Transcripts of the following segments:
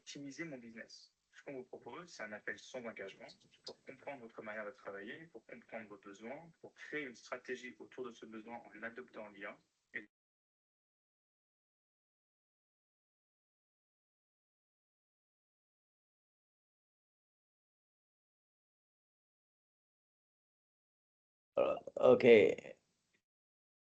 optimiser mon business. Ce qu'on vous propose, c'est un appel sans engagement pour comprendre votre manière de travailler, pour comprendre vos besoins, pour créer une stratégie autour de ce besoin en adoptant l'IA. Okay.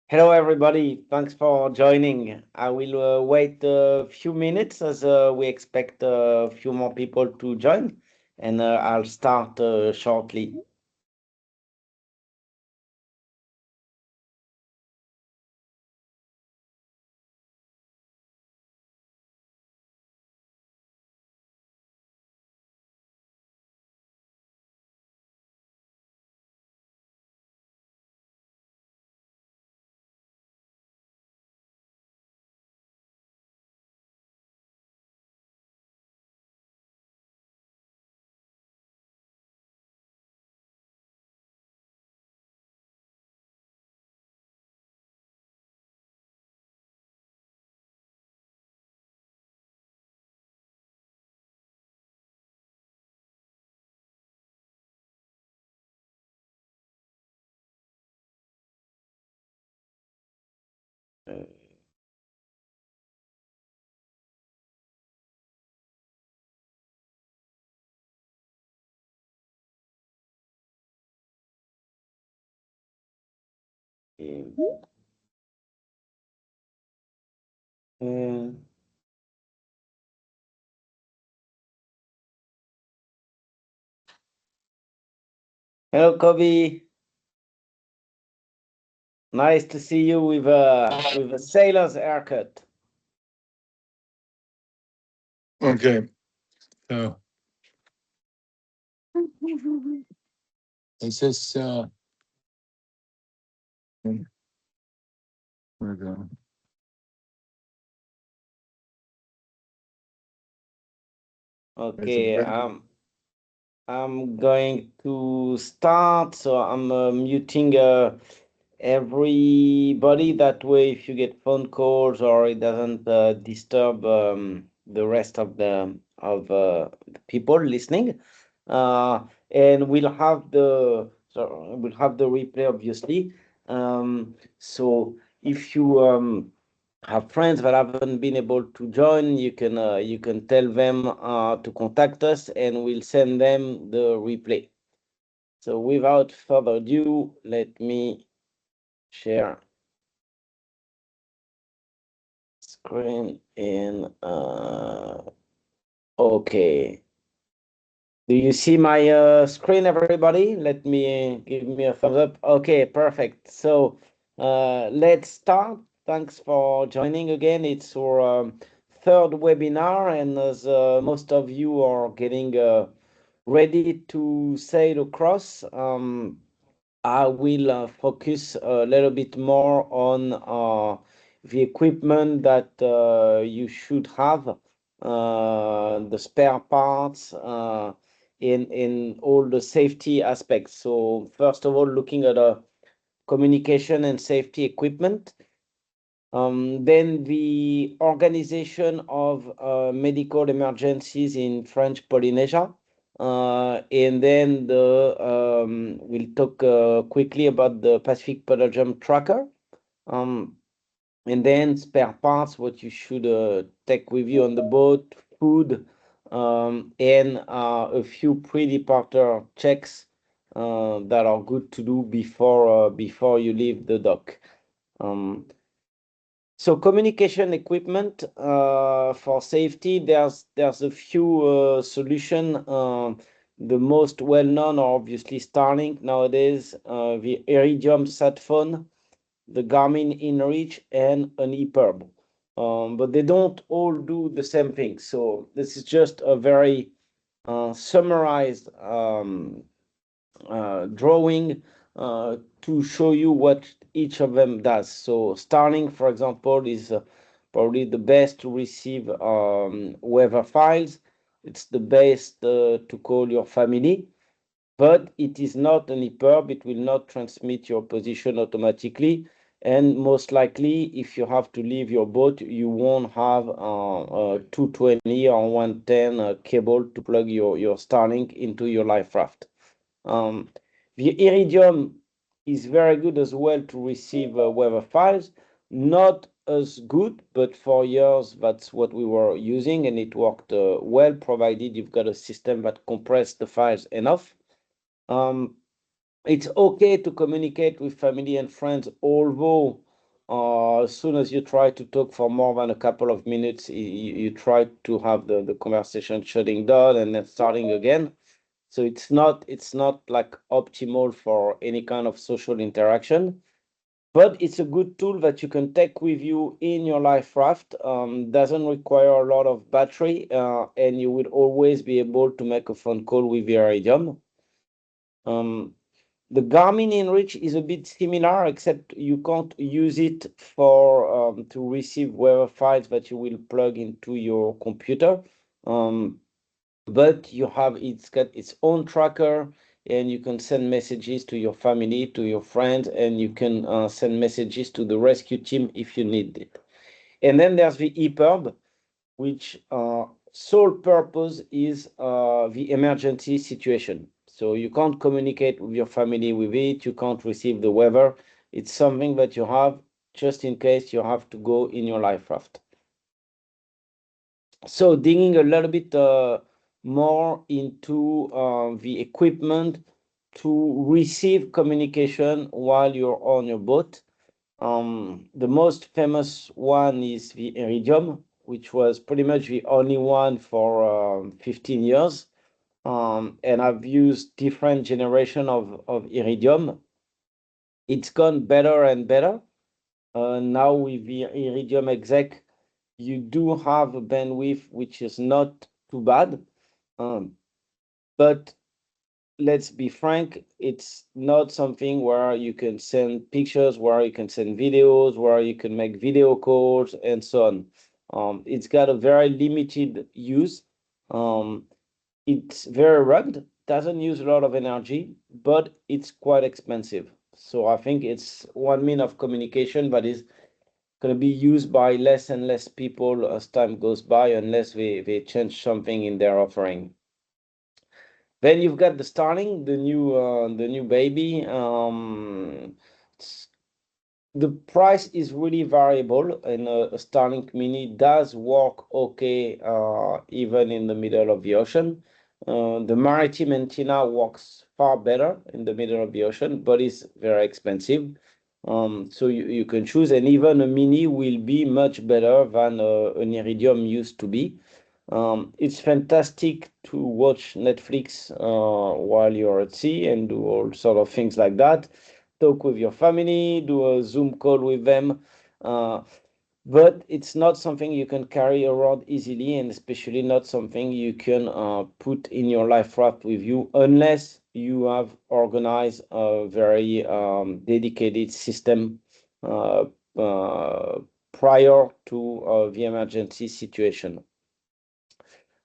Hello, everybody. Thanks for joining. I will wait a few minutes as we expect a few more people to join, and I'll start shortly. Hello, Kobe. Nice to see you with a sailor's haircut. Okay, so is this we're going. Okay, I'm going to start, so I'm muting everybody. That way, if you get phone calls or it doesn't disturb the rest of the people listening. And we'll have the replay, obviously. So if you have friends that haven't been able to join, you can tell them to contact us, and we'll send them the replay. So without further ado, let me share screen in. Okay. Do you see my screen, everybody? Let me give me a thumbs up. Okay, perfect. So let's start. Thanks for joining again. It's our third webinar, and as most of you are getting ready to sail across, I will focus a little bit more on the equipment that you should have, the spare parts, in all the safety aspects. So first of all, looking at communication and safety equipment. Then the organization of medical emergencies in French Polynesia. And then we'll talk quickly about the Pacific Polar Jump Tracker. And then spare parts, what you should take with you on the boat, food, and a few pre-departure checks that are good to do before you leave the dock. So communication equipment for safety, there's a few solution. The most well-known are obviously Starlink nowadays, the Iridium sat phone, the Garmin InReach, and an ePerb. But they don't all do the same thing. So this is just a very summarized drawing to show you what each of them does. So Starlink, for example, is probably the best to receive weather files. It's the best to call your family, but it is not an ePerb. It will not transmit your position automatically. And most likely, if you have to leave your boat, you won't have a 220 or 110 cable to plug your Starlink into your life raft. The Iridium is very good as well to receive weather files. Not as good, but for years that's what we were using, and it worked well, provided you've got a system that compressed the files enough. It's okay to communicate with family and friends, although as soon as you try to talk for more than a couple of minutes, you try to have the conversation shutting down and then starting again. So it's not like optimal for any kind of social interaction, but it's a good tool that you can take with you in your life raft. Doesn't require a lot of battery, and you will always be able to make a phone call with your Iridium. The Garmin InReach is a bit similar, except you can't use it for to receive weather files that you will plug into your computer. But it's got its own tracker, and you can send messages to your family, to your friends, and you can send messages to the rescue team if you need it. And then there's the EPIRB, which sole purpose is the emergency situation. So you can't communicate with your family with it, you can't receive the weather. It's something that you have just in case you have to go in your life raft. So digging a little bit more into the equipment to receive communication while you're on your boat. The most famous one is the Iridium, which was pretty much the only one for 15 years. And I've used different generation of Iridium. It's gone better and better. Now with the Iridium exec, you do have a bandwidth which is not too bad. But let's be frank, it's not something where you can send pictures, where you can send videos, where you can make video calls, and so on. It's got a very limited use. It's very rugged, doesn't use a lot of energy, but it's quite expensive. So I think it's one mean of communication that is going to be used by less and less people as time goes by, unless they change something in their offering. Then you've got the Starlink, the new baby. The price is really variable, and a Starlink Mini does work okay, even in the middle of the ocean. The maritime antenna works far better in the middle of the ocean, but it's very expensive. So you can choose, and even a Mini will be much better than an Iridium used to be. It's fantastic to watch Netflix while you're at sea and do all sort of things like that. Talk with your family, do a Zoom call with them. Uh, but it's not something you can carry around easily, and especially not something you can put in your life raft with you unless you have organized a very dedicated system uh, uh, prior to the emergency situation.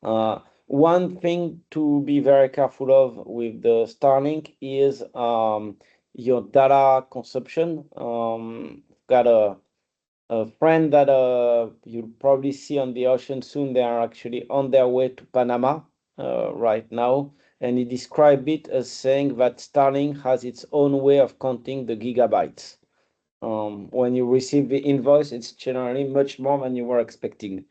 One thing to be very careful of with the Starlink is your data consumption. Got a friend that you'll probably see on the ocean soon. They are actually on their way to Panama right now, and he described it as saying that Starlink has its own way of counting the gigabytes. When you receive the invoice, it's generally much more than you were expecting.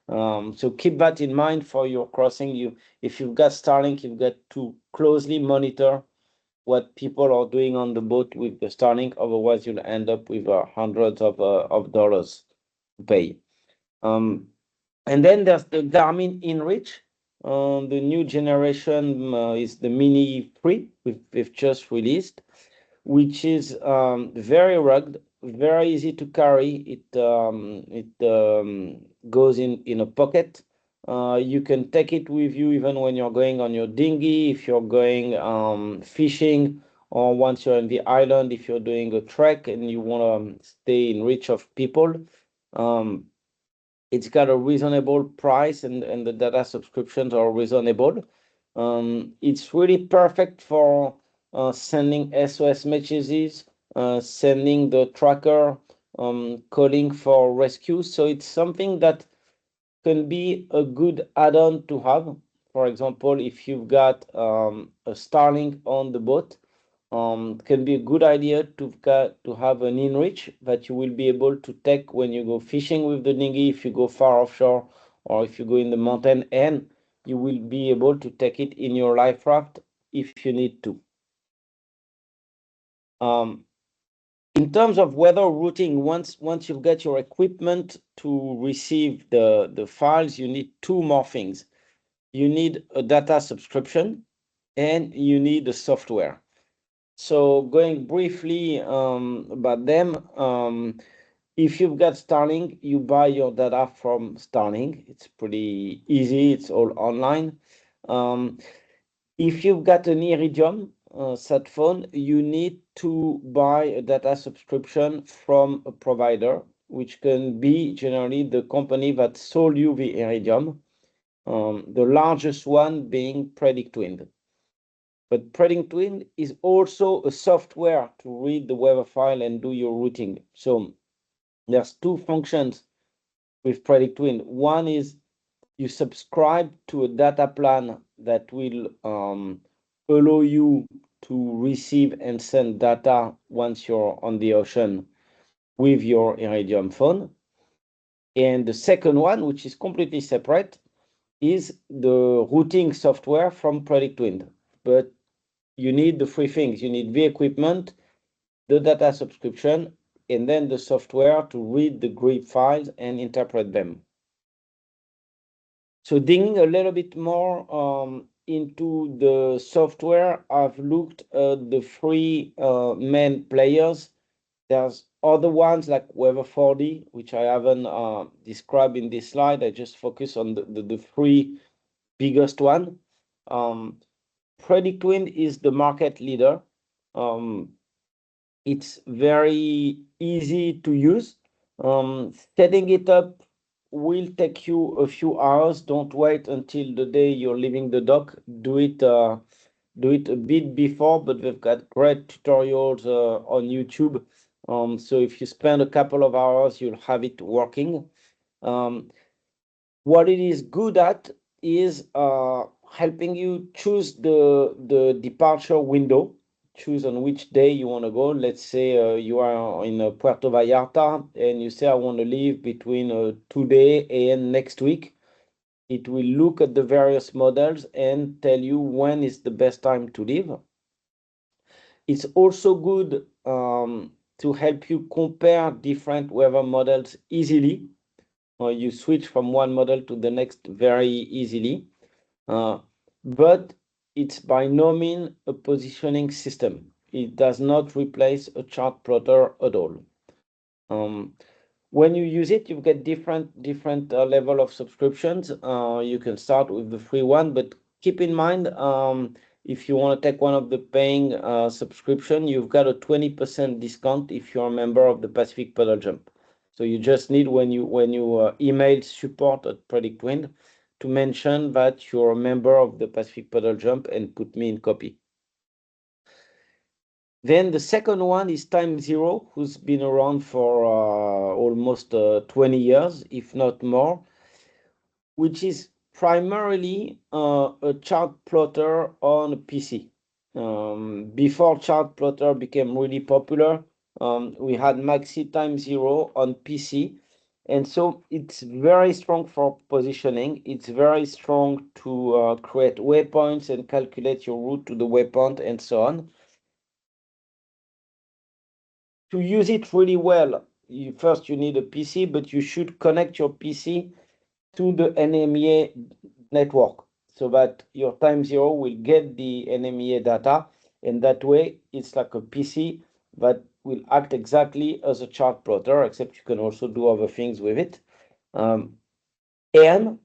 So keep that in mind for your crossing. If you've got Starlink, you've got to closely monitor what people are doing on the boat with the Starlink. Otherwise, you'll end up with hundreds of dollars to pay. And then there's the Garmin InReach. The new generation is the Mini 3 we've just released, which is very rugged, very easy to carry. It goes in a pocket. You can take it with you even when you're going on your dinghy, if you're going fishing, or once you're on the island, if you're doing a trek and you want to stay in reach of people. Um, it's got a reasonable price, and the data subscriptions are reasonable. It's really perfect for sending SOS messages, sending the tracker, calling for rescue. So it's something that can be a good add-on to have. For example, if you've got a Starlink on the boat, can be a good idea to have an inReach that you will be able to take when you go fishing with the dinghy, if you go far offshore, or if you go in the mountain, and you will be able to take it in your life raft if you need to. In terms of weather routing, once you've got your equipment to receive the files, you need two more things. You need a data subscription and you need the software. So going briefly about them, if you've got Starlink, you buy your data from Starlink. It's pretty easy. It's all online. If you've got an Iridium sat phone, you need to buy a data subscription from a provider, which can be generally the company that sold you the Iridium. The largest one being PredictWind. But PredictWind is also a software to read the weather file and do your routing. So there's two functions with PredictWind. One is you subscribe to a data plan that will allow you to receive and send data once you're on the ocean with your Iridium phone. And the second one, which is completely separate, is the routing software from PredictWind. But you need the three things. You need the equipment, the data subscription, and then the software to read the grid files and interpret them. So digging a little bit more into the software, I've looked at the three main players. There's other ones like Weather4D, which I haven't described in this slide. I just focus on the three biggest one. PredictWind is the market leader. It's very easy to use. Setting it up will take you a few hours. Don't wait until the day you're leaving the dock. Do it a bit before, but we've got great tutorials on YouTube. So if you spend a couple of hours, you'll have it working. What it is good at is helping you choose the departure window, choose on which day you want to go. Let's say you are in Puerto Vallarta and you say, I want to leave between today and next week. It will look at the various models and tell you when is the best time to leave. It's also good to help you compare different weather models easily. You switch from one model to the next very easily. But it's by no means a positioning system. It does not replace a chart plotter at all. When you use it, you get different level of subscriptions. You can start with the free one, but keep in mind, if you want to take one of the paying subscription, you've got a 20% discount if you're a member of the Pacific Paddle Jump. So you just need when you email support at PredictWind to mention that you're a member of the Pacific Paddle Jump and put me in copy. Then the second one is Time Zero, who's been around for almost 20 years, if not more, which is primarily a chart plotter on a PC. Before chart plotter became really popular, we had Maxi Time Zero on PC. And so it's very strong for positioning. It's very strong to create waypoints and calculate your route to the waypoint and so on. To use it really well, first you need a PC, but you should connect your PC to the NMEA network so that your Time Zero will get the NMEA data, and that way it's like a PC that will act exactly as a chart plotter, except you can also do other things with it. And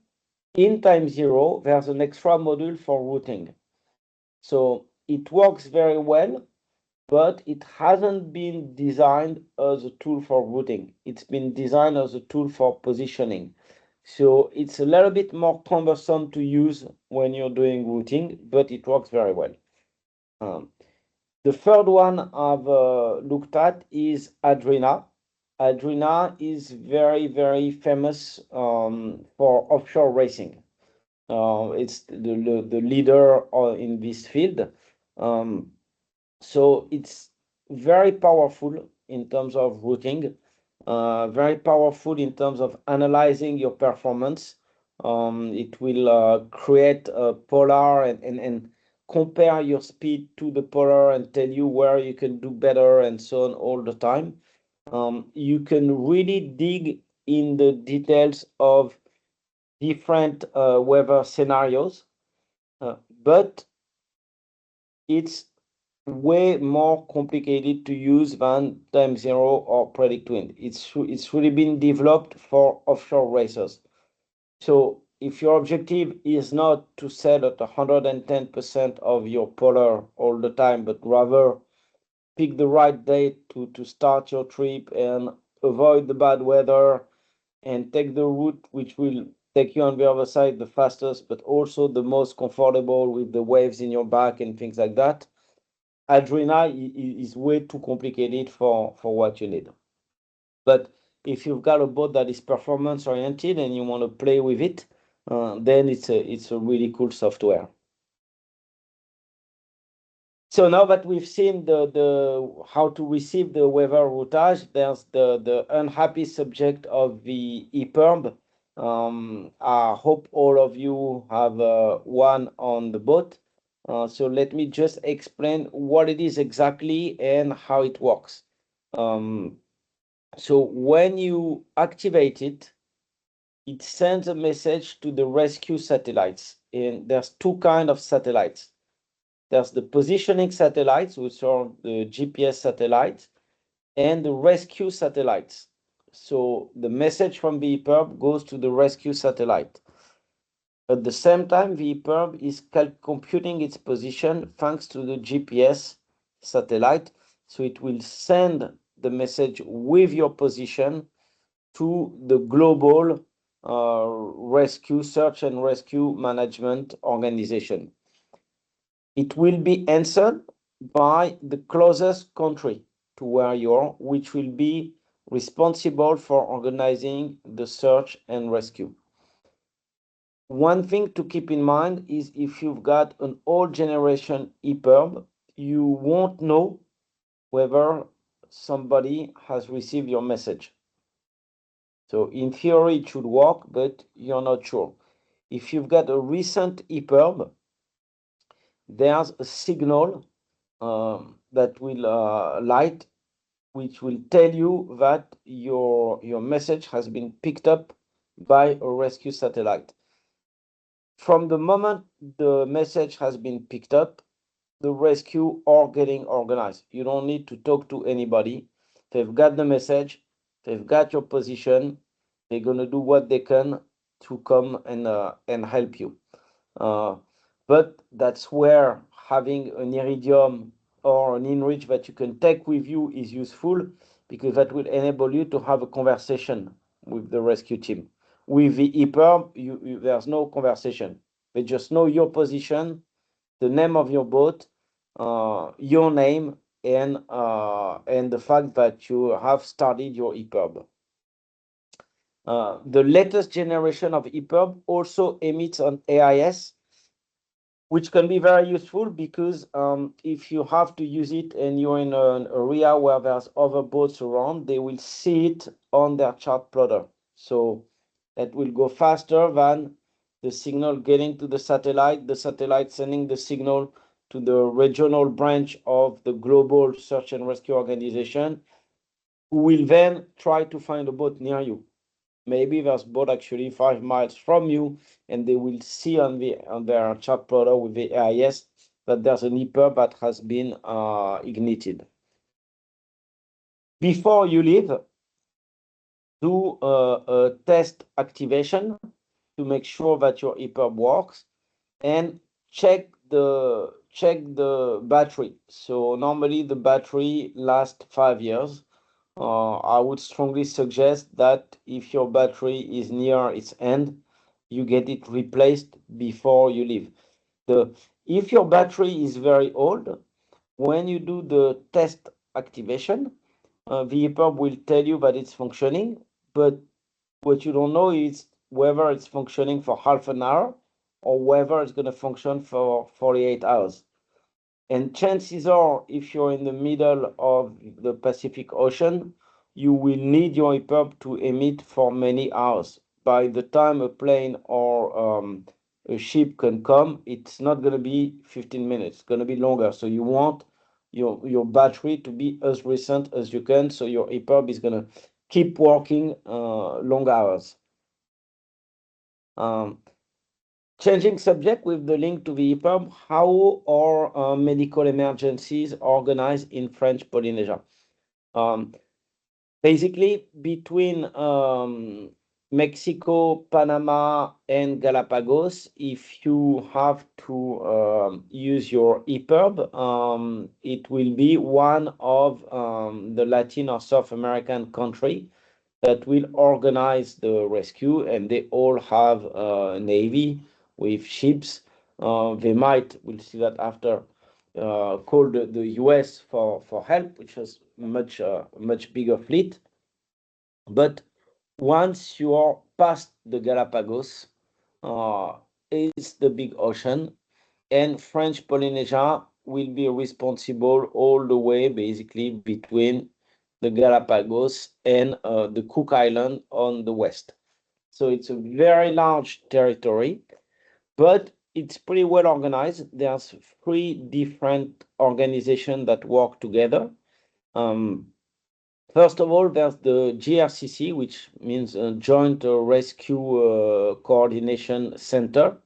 in Time Zero, there's an extra module for routing. So it works very well, but it hasn't been designed as a tool for routing. It's been designed as a tool for positioning. So it's a little bit more cumbersome to use when you're doing routing, but it works very well. The third one I've looked at is Adrena. Adrena is very, very famous for offshore racing. It's the leader in this field. Um, so it's very powerful in terms of routing, very powerful in terms of analyzing your performance. It will create a polar and compare your speed to the polar and tell you where you can do better and so on all the time. You can really dig in the details of different weather scenarios, but it's way more complicated to use than time zero or predict wind. It's really been developed for offshore racers. So if your objective is not to set at 110% of your polar all the time, but rather pick the right date to start your trip and avoid the bad weather and take the route which will take you on the other side the fastest, but also the most comfortable with the waves in your back and things like that, Adrena is way too complicated for what you need. But if you've got a boat that is performance oriented and you want to play with it, then it's a really cool software. So now that we've seen the how to receive the weather routage, there's the unhappy subject of the EPIRB. I hope all of you have one on the boat. So let me just explain what it is exactly and how it works. So when you activate it, it sends a message to the rescue satellites. And there's two kinds of satellites. There's the positioning satellites, which are the GPS satellites, and the rescue satellites. So the message from the EPIRB goes to the rescue satellite. At the same time, the EPIRB is computing its position thanks to the GPS satellite. So it will send the message with your position to the global rescue, search and rescue management organization. It will be answered by the closest country to where you are, which will be responsible for organizing the search and rescue. One thing to keep in mind is if you've got an old generation EPIRB, you won't know whether somebody has received your message. So in theory, it should work, but you're not sure. If you've got a recent EPIRB, there's a signal that will light, which will tell you that your message has been picked up by a rescue satellite. From the moment the message has been picked up, the rescue are getting organized. You don't need to talk to anybody. They've got the message, they've got your position, they're going to do what they can to come and help you. But that's where having an iridium or an inReach that you can take with you is useful, because that will enable you to have a conversation with the rescue team. With the EPIRB, there's no conversation. They just know your position, the name of your boat, your name, and the fact that you have started your EPIRB. The latest generation of EPIRB also emits on AIS, which can be very useful because if you have to use it and you're in an area where there's other boats around, they will see it on their chart plotter. So that will go faster than the signal getting to the satellite sending the signal to the regional branch of the global search and rescue organization, who will then try to find a boat near you. Maybe there's boat actually 5 miles from you, and they will see on their chart plotter with the AIS that there's an EPIRB that has been ignited. Before you leave, do a test activation to make sure that your EPIRB works, and check the battery. So normally the battery lasts 5 years. I would strongly suggest that if your battery is near its end, you get it replaced before you leave. If your battery is very old, when you do the test activation, the EPUB will tell you that it's functioning, but what you don't know is whether it's functioning for half an hour or whether it's going to function for 48 hours. And chances are, if you're in the middle of the Pacific Ocean, you will need your EPUB to emit for many hours. By the time a plane or a ship can come, it's not going to be 15 minutes. It's going to be longer. So you want your battery to be as recent as you can. So your EPUB is going to keep working long hours. Changing subject with the link to the EPUB, how are medical emergencies organized in French Polynesia? Basically, between Mexico, Panama, and Galapagos, if you have to use your EPUB, it will be one of the Latin or South American country that will organize the rescue, and they all have a navy with ships. They might, we'll see that after, call the US for help, which has much bigger fleet. But once you are past the Galapagos, it's the big ocean, and French Polynesia will be responsible all the way basically between the Galapagos and the Cook Island on the west. So it's a very large territory, but it's pretty well organized. There's 3 different organizations that work together. First of all, there's the GRCC, which means Joint Rescue Coordination Center.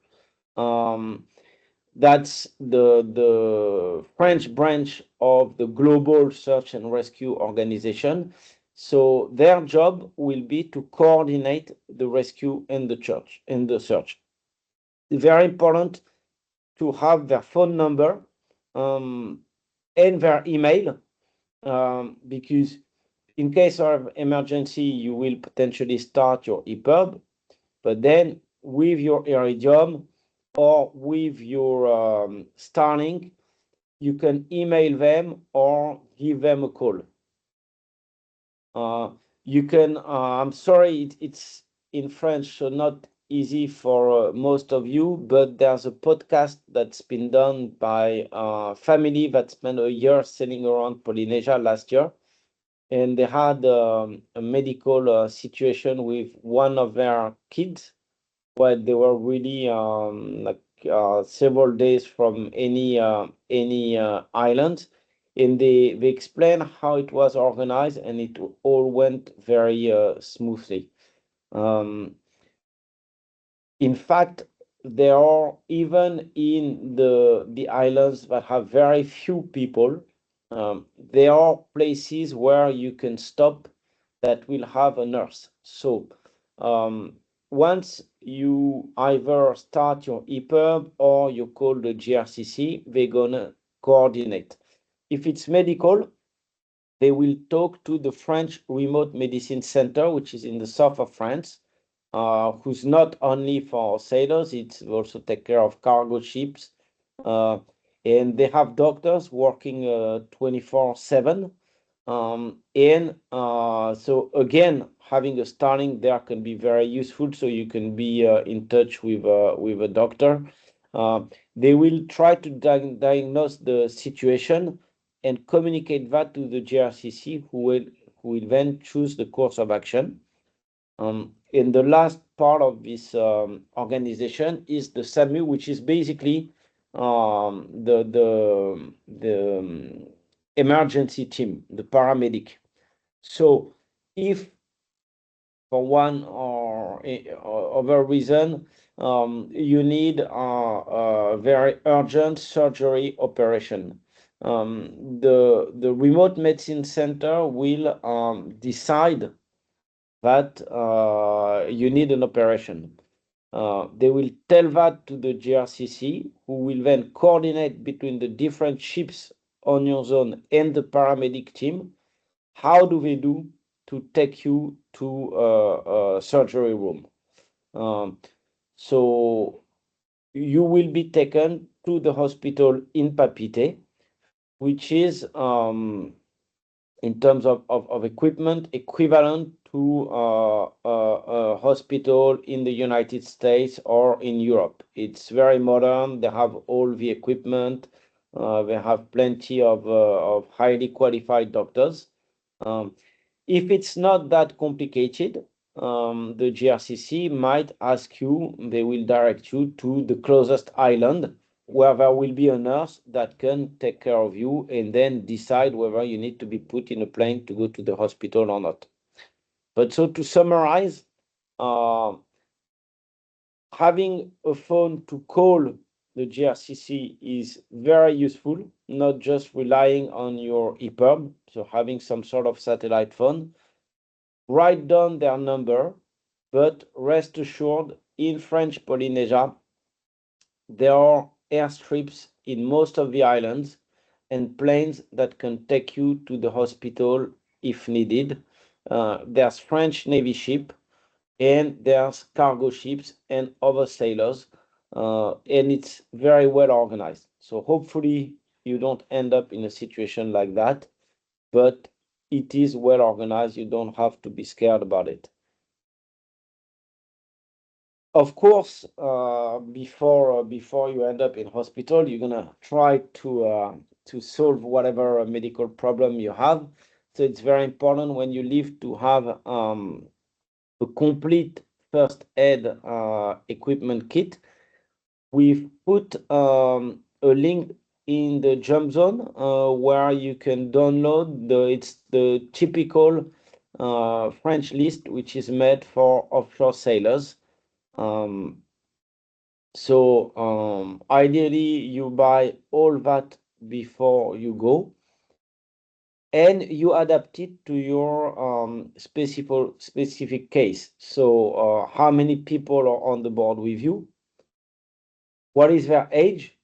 That's the French branch of the Global Search and Rescue Organization. So their job will be to coordinate the rescue and the search. Very important to have their phone number and their email, because in case of emergency, you will potentially start your EPUB, but then with your Iridium or with your Starlink, you can email them or give them a call. You can, I'm sorry, it's in French, so not easy for most of you, but there's a podcast that's been done by a family that spent a year sailing around Polynesia last year. And they had a medical situation with one of their kids, where they were really like several days from any island, and they explained how it was organized, and it all went very smoothly. Um, in fact, there are, even in the islands that have very few people, there are places where you can stop that will have a nurse. So once you either start your EPUB or you call the GRCC, they're gonna coordinate. If it's medical, they will talk to the French Remote Medicine Center, which is in the south of France, who's not only for sailors, it's also take care of cargo ships. And they have doctors working 24/7. And so again, having a Starlink there can be very useful, so you can be in touch with a doctor. They will try to diagnose the situation and communicate that to the GRCC, who will then choose the course of action. And the last part of this organization is the SAMU, which is basically the emergency team, the paramedic. So if for one or other reason you need a very urgent surgery operation, the remote medicine center will decide that you need an operation. They will tell that to the GRCC, who will then coordinate between the different ships on your zone and the paramedic team. How do they do to take you to a surgery room? So you will be taken to the hospital in Papeete. which is in terms of equipment equivalent to a hospital in the United States or in Europe. It's very modern. They have all the equipment. They have plenty of highly qualified doctors. If it's not that complicated, the GRCC might ask you, they will direct you to the closest island where there will be a nurse that can take care of you and then decide whether you need to be put in a plane to go to the hospital or not. But so to summarize, having a phone to call the GRCC is very useful, not just relying on your EPIRB, so having some sort of satellite phone. Write down their number, but rest assured, in French Polynesia, there are airstrips in most of the islands and planes that can take you to the hospital if needed. There's French Navy ship and there's cargo ships and other sailors, and it's very well organized. So hopefully you don't end up in a situation like that, but it is well organized. You don't have to be scared about it. Of course, before you end up in hospital, you're gonna try to solve whatever medical problem you have. So it's very important when you leave to have a complete first aid equipment kit. We've put a link in the jump zone where you can download it's the typical French list, which is made for offshore sailors. Ideally, you buy all that before you go, and you adapt it to your specific case. So, how many people are on the board with you? What is their age?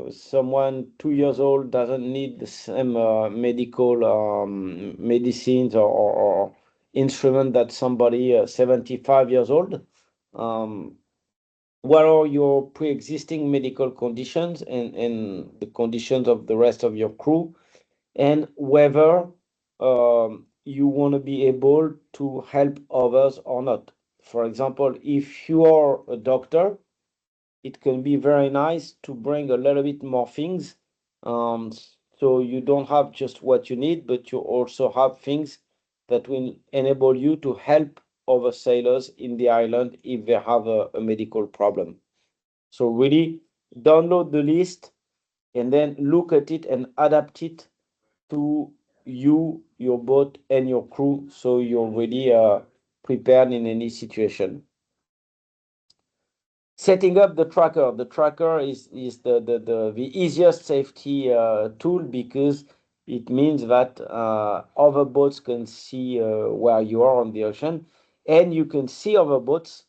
Someone 2 years old doesn't need the same medical medicines or instrument that somebody 75 years old. What are your pre-existing medical conditions and the conditions of the rest of your crew, and whether you want to be able to help others or not. For example, if you are a doctor, it can be very nice to bring a little bit more things. So you don't have just what you need, but you also have things that will enable you to help other sailors in the island if they have a medical problem. So really download the list and then look at it and adapt it to you, your boat, and your crew, so you're really prepared in any situation. Setting up the tracker. The tracker is the easiest safety tool, because it means that other boats can see where you are on the ocean, and you can see other boats,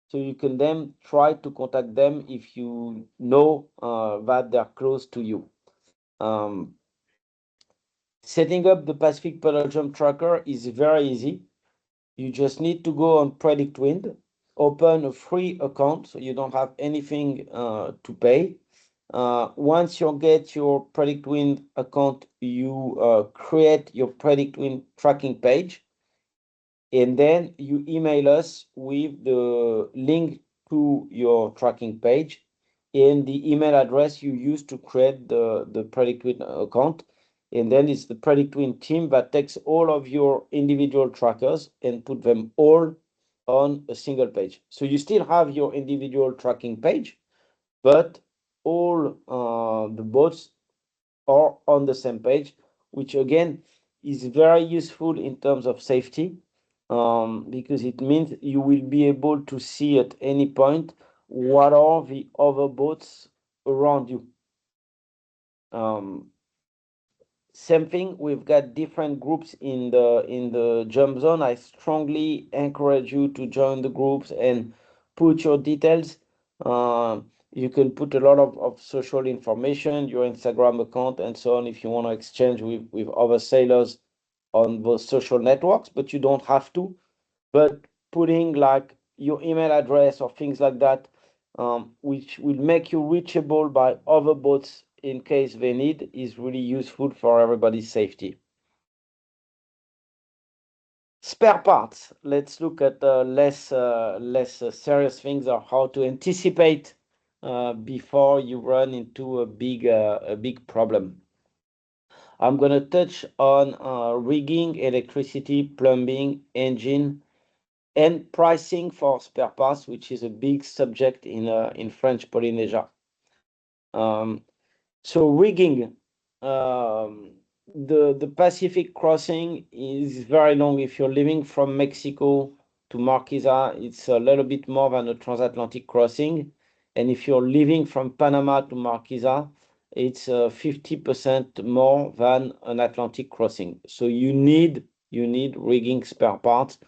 so you can then try to contact them if you know that they're close to you. Setting up the Pacific Pedal Jump tracker is very easy. You just need to go on Predict Wind, open a free account, so you don't have anything to pay. Once you get your Predict Wind account, you create your Predict Wind tracking page, and then you email us with the link to your tracking page and the email address you use to create the Predict Wind account. And then it's the Predict Wind team that takes all of your individual trackers and put them all on a single page. So you still have your individual tracking page, but all the boats are on the same page, which again is very useful in terms of safety, because it means you will be able to see at any point what are the other boats around you. Same thing, we've got different groups in the jump zone. I strongly encourage you to join the groups and put your details. You can put a lot of social information, your Instagram account and so on, if you want to exchange with other sailors on those social networks, but you don't have to. But putting like your email address or things like that, which will make you reachable by other boats in case they need is really useful for everybody's safety. Spare parts. Let's look at less serious things, or how to anticipate before you run into a big problem. I'm gonna touch on rigging, electricity, plumbing, engine, and pricing for spare parts, which is a big subject in French Polynesia. So rigging, the Pacific crossing is very long. If you're living from Mexico to Marquesa, it's a little bit more than a transatlantic crossing. And if you're living from Panama to Marquesa, it's 50% more than an Atlantic crossing. So you need rigging spare parts.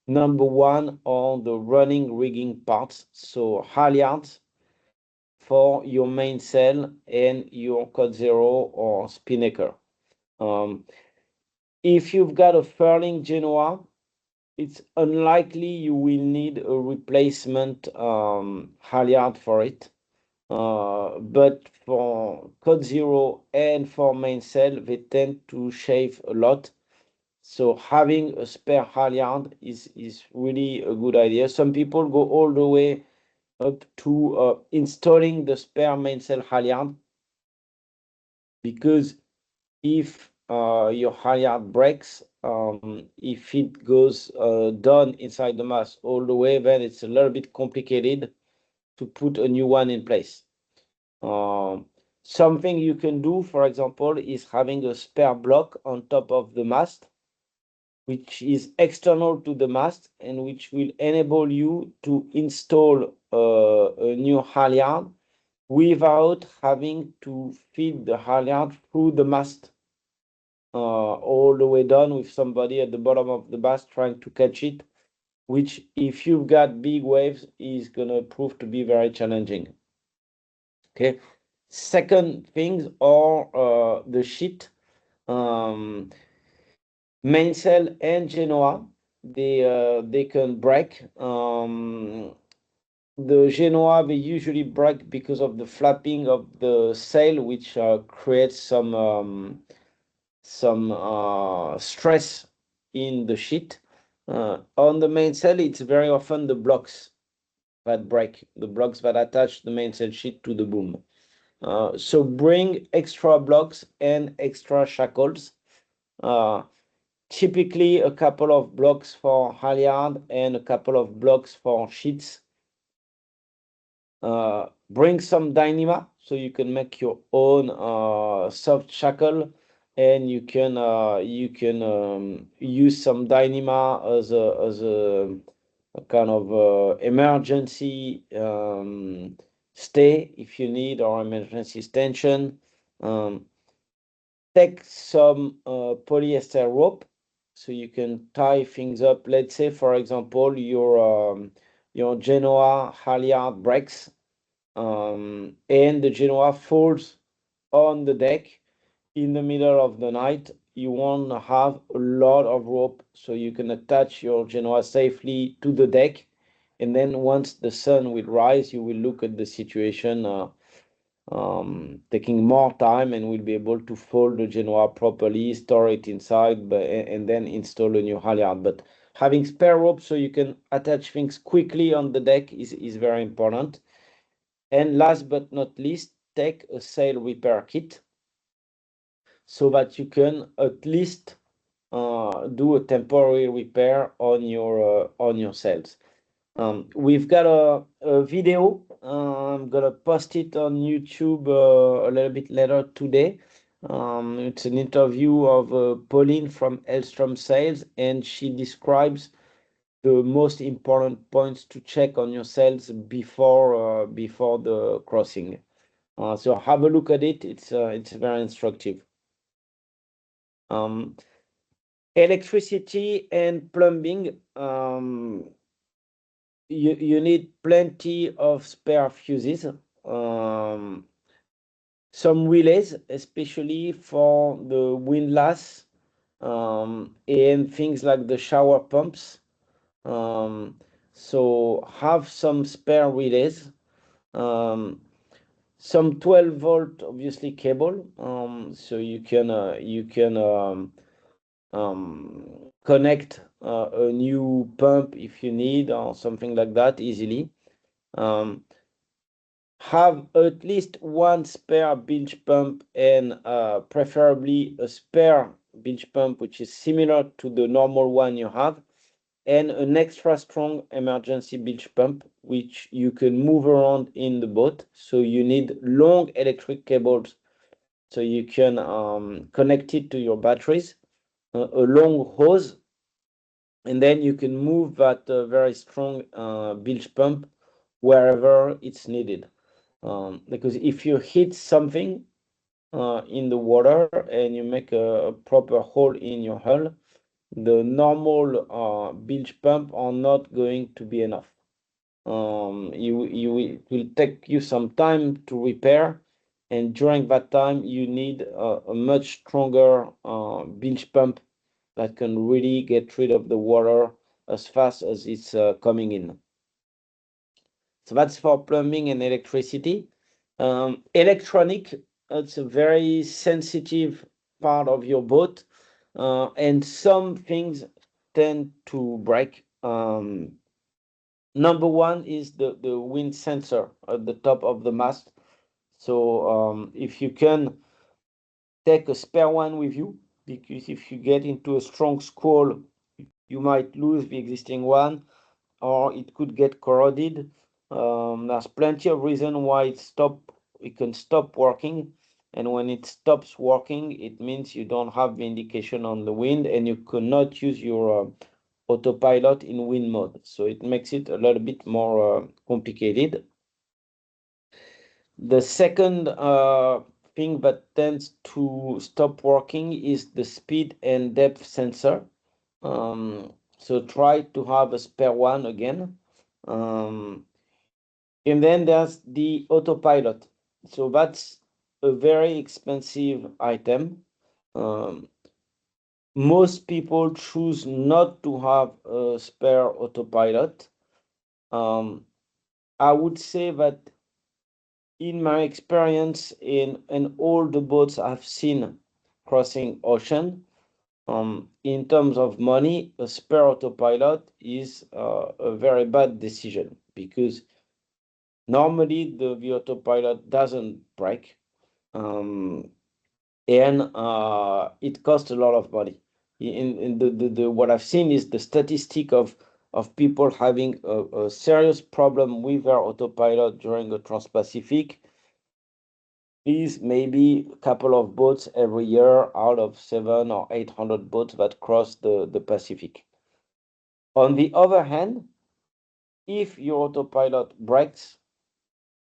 Number one are the running rigging parts, so halyards for your mainsail and your Code Zero or spinnaker. If you've got a furling Genoa, it's unlikely you will need a replacement halyard for it. But for Code Zero and for mainsail, they tend to shave a lot. So having a spare halyard is really a good idea. Some people go all the way up to installing the spare mainsail halyard, because if your halyard breaks, if it goes down inside the mast all the way, then it's a little bit complicated to put a new one in place. Something you can do, for example, is having a spare block on top of the mast, which is external to the mast and which will enable you to install a new halyard without having to feed the halyard through the mast all the way down, with somebody at the bottom of the mast trying to catch it, which, if you've got big waves, is gonna prove to be very challenging. Okay. Second things are the sheet. Mainsail and Genoa, they can break. The Genoa, they usually break because of the flapping of the sail, which creates some stress in the sheet. On the mainsail, it's very often the blocks that break, the blocks that attach the mainsail sheet to the boom. So bring extra blocks and extra shackles. Typically a couple of blocks for halyard and a couple of blocks for sheets. Bring some dynama so you can make your own soft shackle, and you can use some dynama as a kind of emergency stay if you need, or emergency extension. Take some polyester rope so you can tie things up. Let's say, for example, your Genoa halyard breaks, and the Genoa falls on the deck in the middle of the night. You want to have a lot of rope so you can attach your Genoa safely to the deck, and then once the sun will rise, you will look at the situation, taking more time, and we'll be able to fold the Genoa properly, store it inside, and then install a new halyard. But having spare rope so you can attach things quickly on the deck is very important. And last but not least, take a sail repair kit so that you can at least do a temporary repair on your sails. We've got a video. I'm gonna post it on YouTube a little bit later today. It's an interview of Pauline from Elstrom Sails, and she describes the most important points to check on your sails before the crossing. So have a look at it. It's very instructive. Electricity and plumbing. You need plenty of spare fuses, some relays, especially for the windlass, and things like the shower pumps. So have some spare relays. some 12-volt obviously cable, so you can connect a new pump if you need or something like that easily. Have at least one spare bilge pump and preferably a spare bilge pump which is similar to the normal one you have, and an extra strong emergency bilge pump which you can move around in the boat. So you need long electric cables so you can connect it to your batteries, a long hose, and then you can move that very strong bilge pump wherever it's needed. Because if you hit something in the water and you make a proper hole in your hull, the normal bilge pump are not going to be enough. It will take you some time to repair, and during that time you need a much stronger bilge pump that can really get rid of the water as fast as it's coming in. So that's for plumbing and electricity. Electronic, it's a very sensitive part of your boat, and some things tend to break. Number one is the wind sensor at the top of the mast. So if you can take a spare one with you, because if you get into a strong squall, you might lose the existing one, or it could get corroded. There's plenty of reason why it can stop working, and when it stops working, it means you don't have the indication on the wind, and you cannot use your autopilot in wind mode. So it makes it a little bit more complicated. The second thing that tends to stop working is the speed and depth sensor. So try to have a spare one again. And then there's the autopilot. So that's a very expensive item. Most people choose not to have a spare autopilot. I would say that in my experience in all the boats I've seen crossing ocean, in terms of money, a spare autopilot is a very bad decision, because normally the autopilot doesn't break, and it costs a lot of money. In the what I've seen is the statistic of people having a serious problem with their autopilot during a Trans-Pacific is maybe a couple of boats every year out of 700 or 800 boats that cross the Pacific. On the other hand, if your autopilot breaks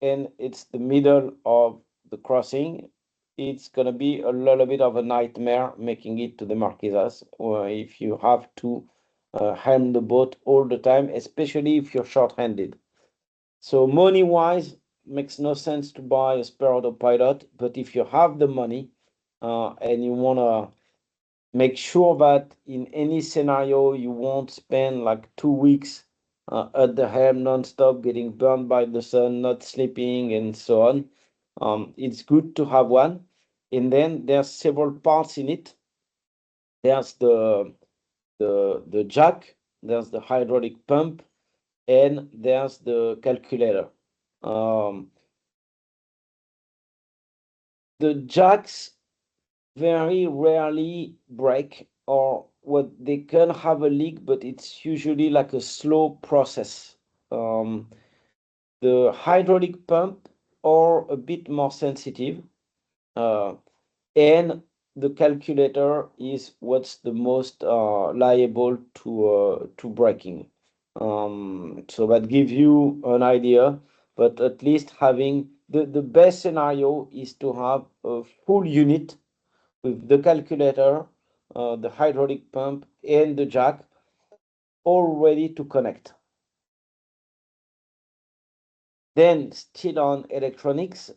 and it's the middle of the crossing, it's going to be a little bit of a nightmare making it to the Marquesas, or if you have to helm the boat all the time, especially if you're short-handed. So money-wise, makes no sense to buy a spare autopilot, but if you have the money and you want to make sure that in any scenario you won't spend like 2 weeks at the helm non-stop, getting burned by the sun, not sleeping, and so on, it's good to have one. And then there's several parts in it. There's the jack, there's the hydraulic pump, and there's the calculator. The jacks very rarely break, or what they can have a leak, but it's usually like a slow process. The hydraulic pump are a bit more sensitive, and the calculator is what's the most liable to breaking. So that gives you an idea, but at least having the best scenario is to have a full unit with the calculator, the hydraulic pump, and the jack all ready to connect. Then, still on electronics,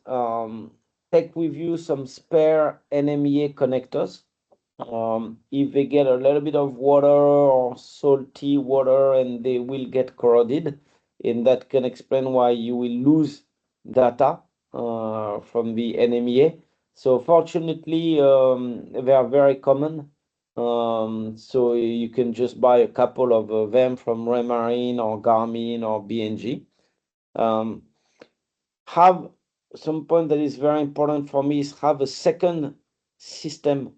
take with you some spare NMEA connectors. If they get a little bit of water or salty water, and they will get corroded, and that can explain why you will lose data from the NMEA. So fortunately, they are very common. So you can just buy a couple of them from Raymarine or Garmin or B&G. Have some point that is very important for me is have a second system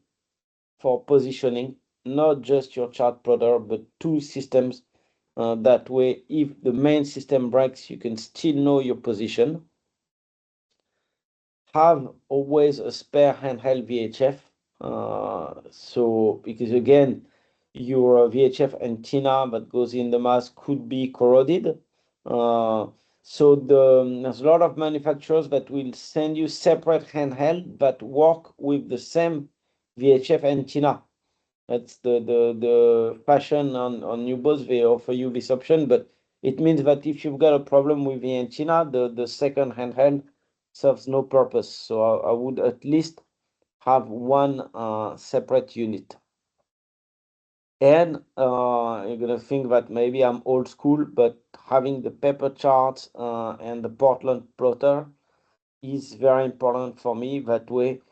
for positioning, not just your chart plotter, but two systems. That way, if the main system breaks, you can still know your position. Have always a spare handheld VHF. So, because again, your VHF antenna that goes in the mast could be corroded. So there's a lot of manufacturers that will send you separate handheld that work with the same VHF antenna. That's the fashion on new boats. They offer you this option, but it means that if you've got a problem with the antenna, the second handheld serves no purpose. So I would at least have one separate unit. And you're gonna think that maybe I'm old school, but having the paper charts and the Portland plotter is very important for me. That way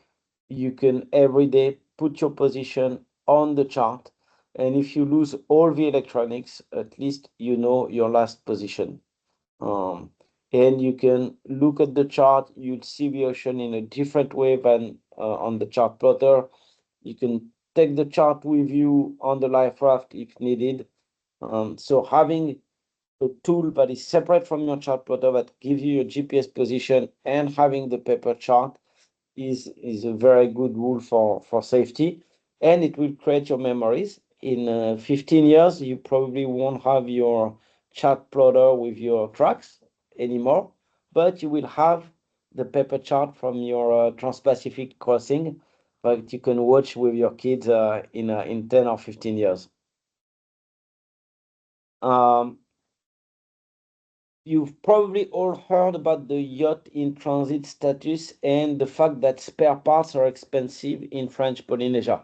you can every day put your position on the chart, and if you lose all the electronics, at least you know your last position. And you can look at the chart, you'll see the ocean in a different way than on the chart plotter. You can take the chart with you on the life raft if needed. So having a tool that is separate from your chart plotter that gives you your GPS position and having the paper chart is a very good rule for safety, and it will create your memories. In 15 years, you probably won't have your chart plotter with your tracks anymore, but you will have the paper chart from your Trans-Pacific crossing that you can watch with your kids in 10 or 15 years. Um, You've probably all heard about the yacht in transit status and the fact that spare parts are expensive in French Polynesia.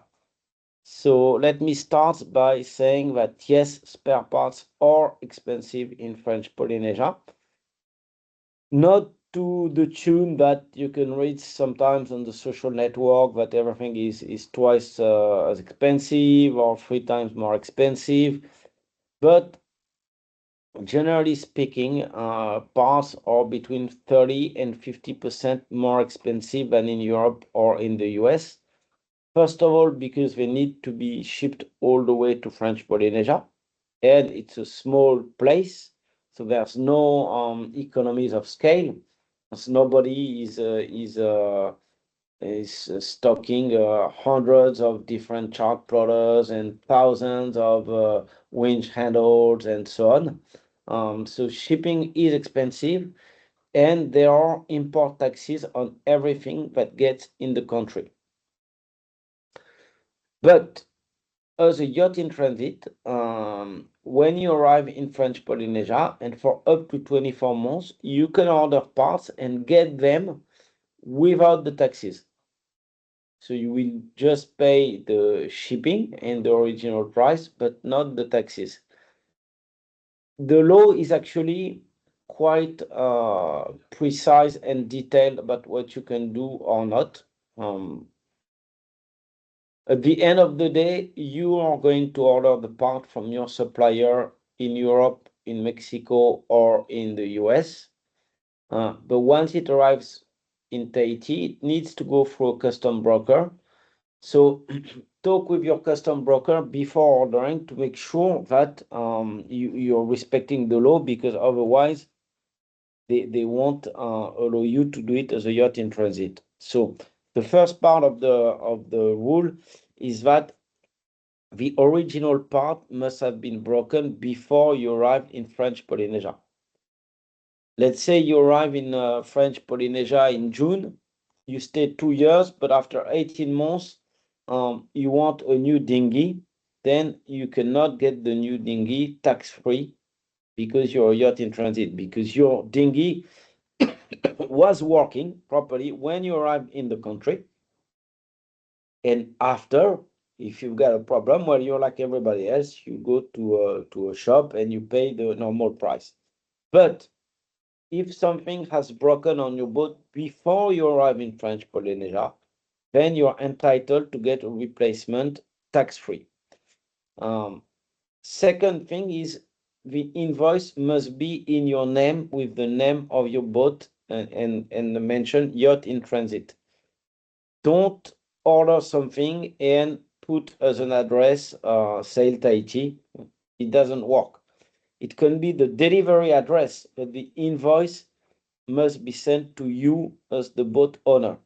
So let me start by saying that yes, spare parts are expensive in French Polynesia. Not to the tune that you can read sometimes on the social network that everything is twice as expensive or 3 times more expensive. But generally speaking, parts are between 30 and 50% more expensive than in Europe or in the US. First of all, because they need to be shipped all the way to French Polynesia, and it's a small place, so there's no economies of scale. So nobody is stocking hundreds of different chart plotters and thousands of winch handles and so on. So shipping is expensive, and there are import taxes on everything that gets in the country. But as a yacht in transit, when you arrive in French Polynesia and for up to 24 months, you can order parts and get them without the taxes. So you will just pay the shipping and the original price, but not the taxes. The law is actually quite precise and detailed about what you can do or not. At the end of the day, you are going to order the part from your supplier in Europe, in Mexico, or in the US. But once it arrives in Tahiti, it needs to go through a custom broker. So talk with your custom broker before ordering to make sure that you're respecting the law, because otherwise they won't allow you to do it as a yacht in transit. So the first part of the rule is that the original part must have been broken before you arrive in French Polynesia. Let's say you arrive in French Polynesia in June, you stay 2 years, but after 18 months, you want a new dinghy, then you cannot get the new dinghy tax-free because you're a yacht in transit, because your dinghy was working properly when you arrived in the country. And after, if you've got a problem, well, you're like everybody else, you go to a shop and you pay the normal price. But if something has broken on your boat before you arrive in French Polynesia, then you're entitled to get a replacement tax-free. Second thing is the invoice must be in your name with the name of your boat and the mention yacht in transit. Don't order something and put as an address Sail Tahiti. It doesn't work. It can be the delivery address, but the invoice must be sent to you as the boat owner.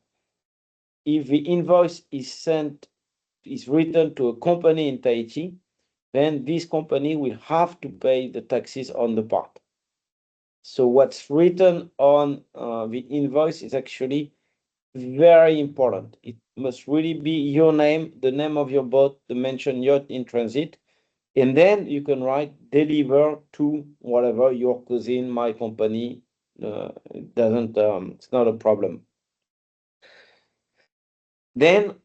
If the invoice is written to a company in Tahiti, then this company will have to pay the taxes on the part. So what's written on the invoice is actually very important. It must really be your name, the name of your boat, the mentioned yacht in transit, and then you can write deliver to whatever, your cousin, my company. It doesn't. It's not a problem. Then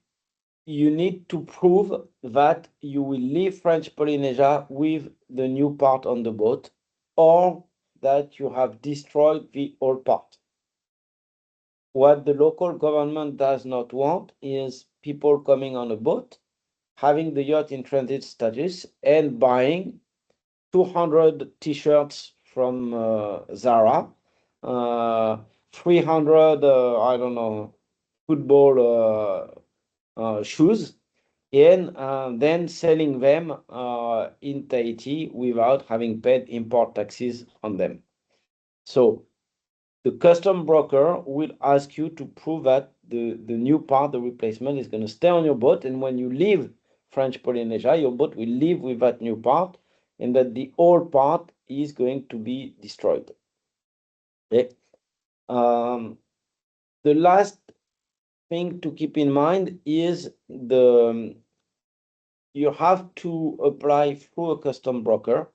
you need to prove that you will leave French Polynesia with the new part on the boat, or that you have destroyed the old part. What the local government does not want is people coming on a boat, having the yacht in transit status, and buying 200 t-shirts from Zara, 300, I don't know, football shoes, and then selling them in Tahiti without having paid import taxes on them. So the custom broker will ask you to prove that the new part, the replacement, is going to stay on your boat, and when you leave French Polynesia, your boat will leave with that new part, and that the old part is going to be destroyed. Okay. The last thing to keep in mind is you have to apply through a custom broker,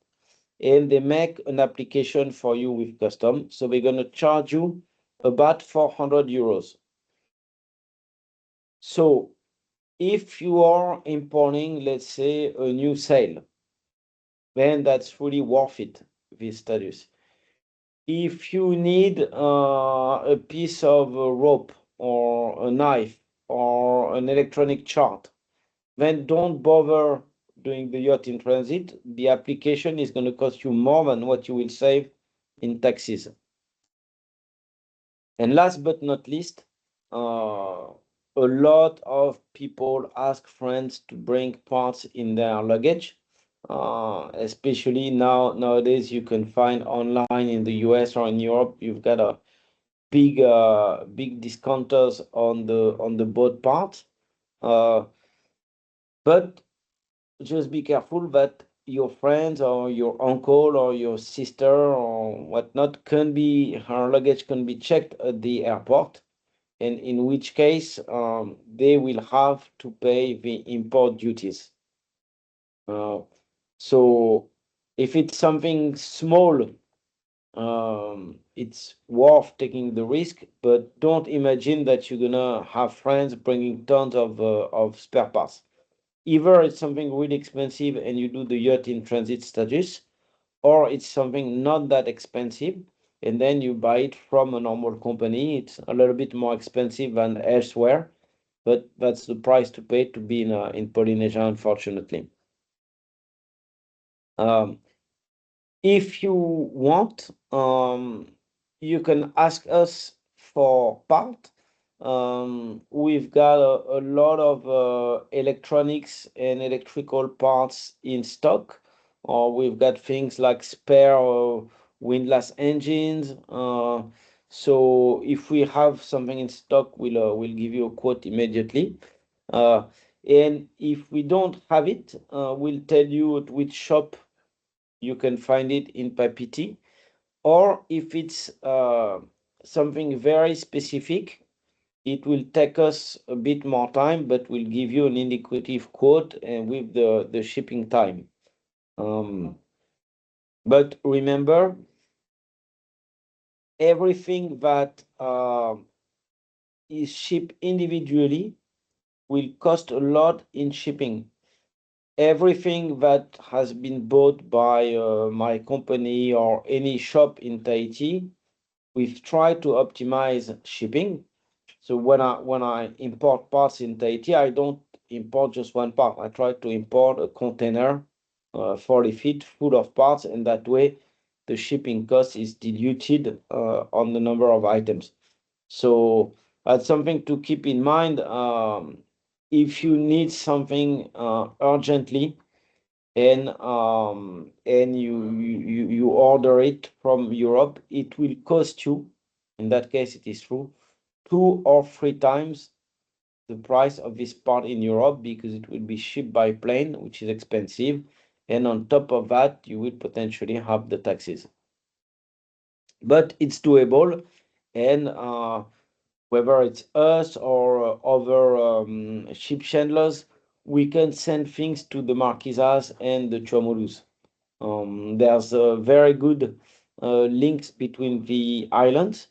and they make an application for you with custom. So they're going to charge you about 400 euros. So if you are importing, let's say, a new sail, then that's really worth it, this status. If you need a piece of rope or a knife or an electronic chart, then don't bother doing the yacht in transit. The application is going to cost you more than what you will save in taxes. And last but not least, a lot of people ask friends to bring parts in their luggage. Especially nowadays, you can find online in the US or in Europe, you've got a big discounters on the boat parts. But just be careful that your friends or your uncle or your sister or whatnot her luggage can be checked at the airport, and in which case they will have to pay the import duties. So if it's something small, it's worth taking the risk, but don't imagine that you're gonna have friends bringing tons of spare parts. Either it's something really expensive and you do the yacht in transit status, or it's something not that expensive and then you buy it from a normal company. It's a little bit more expensive than elsewhere, but that's the price to pay to be in Polynesia, unfortunately. If you want, you can ask us for part. We've got a lot of electronics and electrical parts in stock. Or we've got things like spare windlass engines. So if we have something in stock, we'll give you a quote immediately. And if we don't have it, we'll tell you at which shop you can find it in Papiti. Or if it's something very specific, it will take us a bit more time, but we'll give you an indicative quote and with the shipping time. But remember, everything that is shipped individually will cost a lot in shipping. Everything that has been bought by my company or any shop in Tahiti we've tried to optimize shipping. So when I import parts in Tahiti, I don't import just one part. I try to import a container, 40 feet full of parts, and that way the shipping cost is diluted on the number of items. So that's something to keep in mind. If you need something urgently, and you order it from Europe, it will cost you, in that case it is true, 2 or 3 times the price of this part in Europe, because it will be shipped by plane, which is expensive, and on top of that you will potentially have the taxes. But it's doable, and whether it's us or other ship chandlers, we can send things to the Marquesas and the Chomolus. There's very good links between the islands.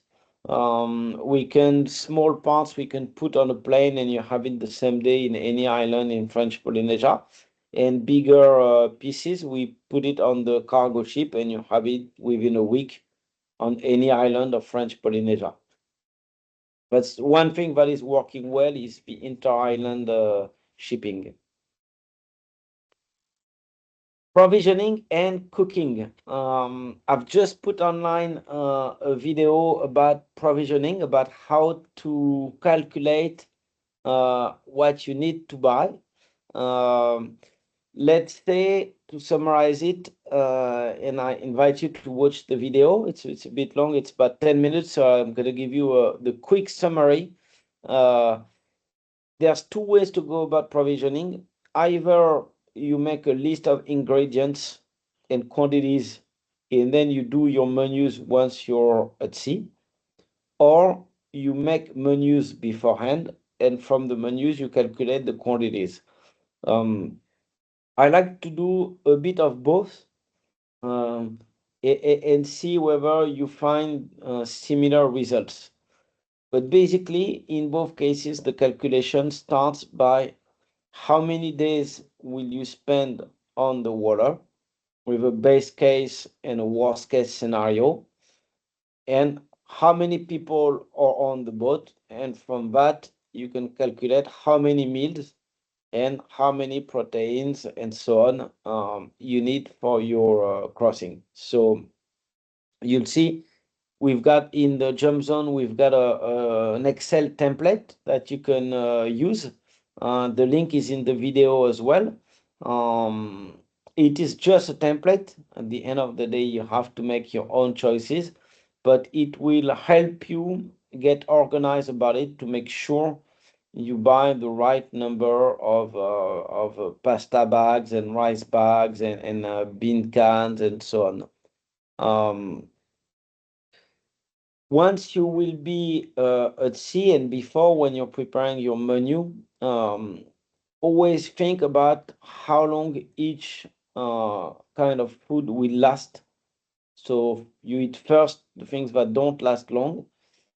Small parts we can put on a plane and you have it the same day in any island in French Polynesia. And bigger pieces, we put it on the cargo ship and you have it within a week on any island of French Polynesia. But one thing that is working well is the inter-island shipping. Provisioning and cooking. I've just put online a video about provisioning, about how to calculate what you need to buy. Let's say, to summarize it, and I invite you to watch the video. It's a bit long. It's about 10 minutes, so I'm going to give you the quick summary. There's 2 ways to go about provisioning. Either you make a list of ingredients and quantities, and then you do your menus once you're at sea, or you make menus beforehand, and from the menus you calculate the quantities. I like to do a bit of both, um, and see whether you find similar results. But basically, in both cases, the calculation starts by how many days will you spend on the water, with a base case and a worst case scenario, and how many people are on the boat, and from that you can calculate how many meals and how many proteins and so on you need for your crossing. So you'll see we've got in the jump zone, we've got an Excel template that you can use. The link is in the video as well. It is just a template. At the end of the day, you have to make your own choices, but it will help you get organized about it to make sure you buy the right number of pasta bags and rice bags and bean cans and so on. Once you will be at sea, and before, when you're preparing your menu, always think about how long each kind of food will last. So you eat first the things that don't last long,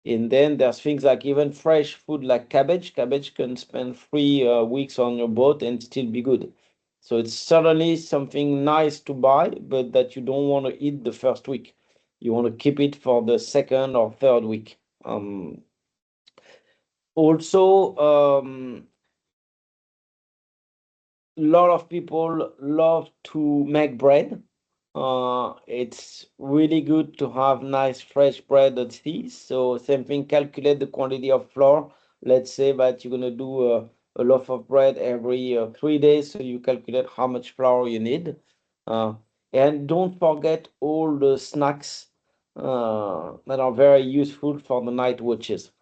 and then there's things like even fresh food like cabbage. Cabbage can spend 3 weeks on your boat and still be good. So it's certainly something nice to buy, but that you don't want to eat the first week. You want to keep it for the second or third week. Also, a lot of people love to make bread. It's really good to have nice fresh bread at sea. So same thing, calculate the quantity of flour. Let's say that you're gonna do a loaf of bread every 3 days, so you calculate how much flour you need. And don't forget all the snacks that are very useful for the night watches.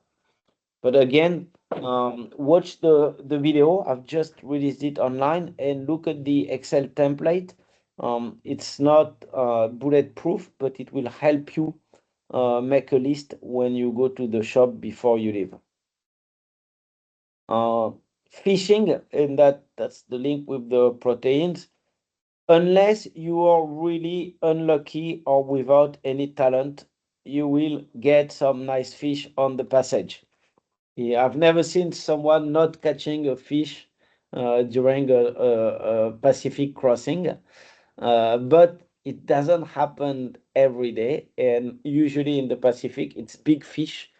But again, watch the video. I've just released it online, and look at the Excel template. It's not bulletproof, but it will help you make a list when you go to the shop before you leave. Fishing, and that's the link with the proteins. Unless you are really unlucky or without any talent, you will get some nice fish on the passage. Yeah, I've never seen someone not catching a fish during a Pacific crossing. But it doesn't happen every day, and usually in the Pacific, it's big fish.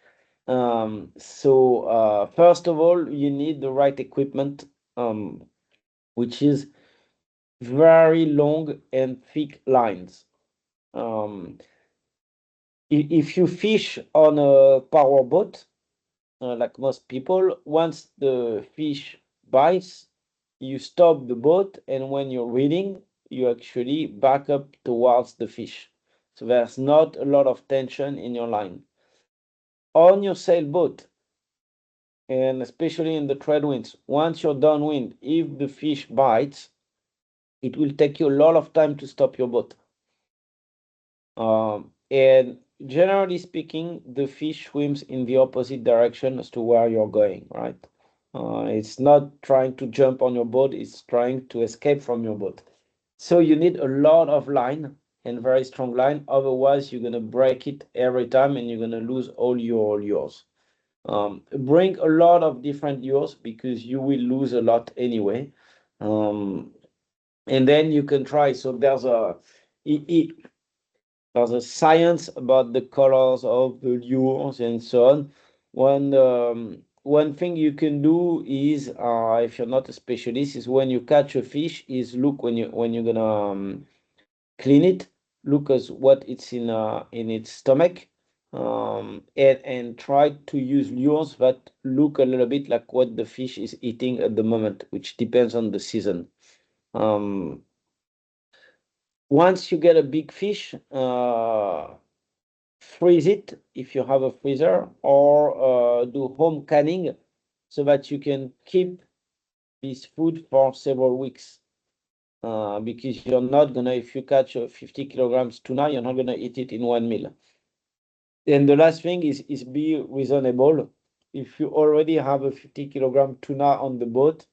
So first of all, you need the right equipment, which is very long and thick lines. If you fish on a power boat, like most people, once the fish bites, you stop the boat, and when you're reading, you actually back up towards the fish. So there's not a lot of tension in your line. On your sailboat, and especially in the trade winds, once you're downwind, if the fish bites, it will take you a lot of time to stop your boat. And generally speaking, the fish swims in the opposite direction as to where you're going, right? It's not trying to jump on your boat, it's trying to escape from your boat. So you need a lot of line and very strong line, otherwise you're going to break it every time and you're going to lose all your lures. Bring a lot of different lures because you will lose a lot anyway. And then you can try. So there's a science about the colors of the lures and so on. One thing you can do is, if you're not a specialist, is when you catch a fish, is look when you're gonna clean it, look as what it's in its stomach, and try to use lures that look a little bit like what the fish is eating at the moment, which depends on the season. Once you get a big fish, freeze it if you have a freezer, or do home canning so that you can keep this food for several weeks. Because you're not gonna, if you catch 50 kilograms tuna, you're not gonna eat it in one meal. And the last thing is be reasonable. If you already have a 50-kilogram tuna on the boat,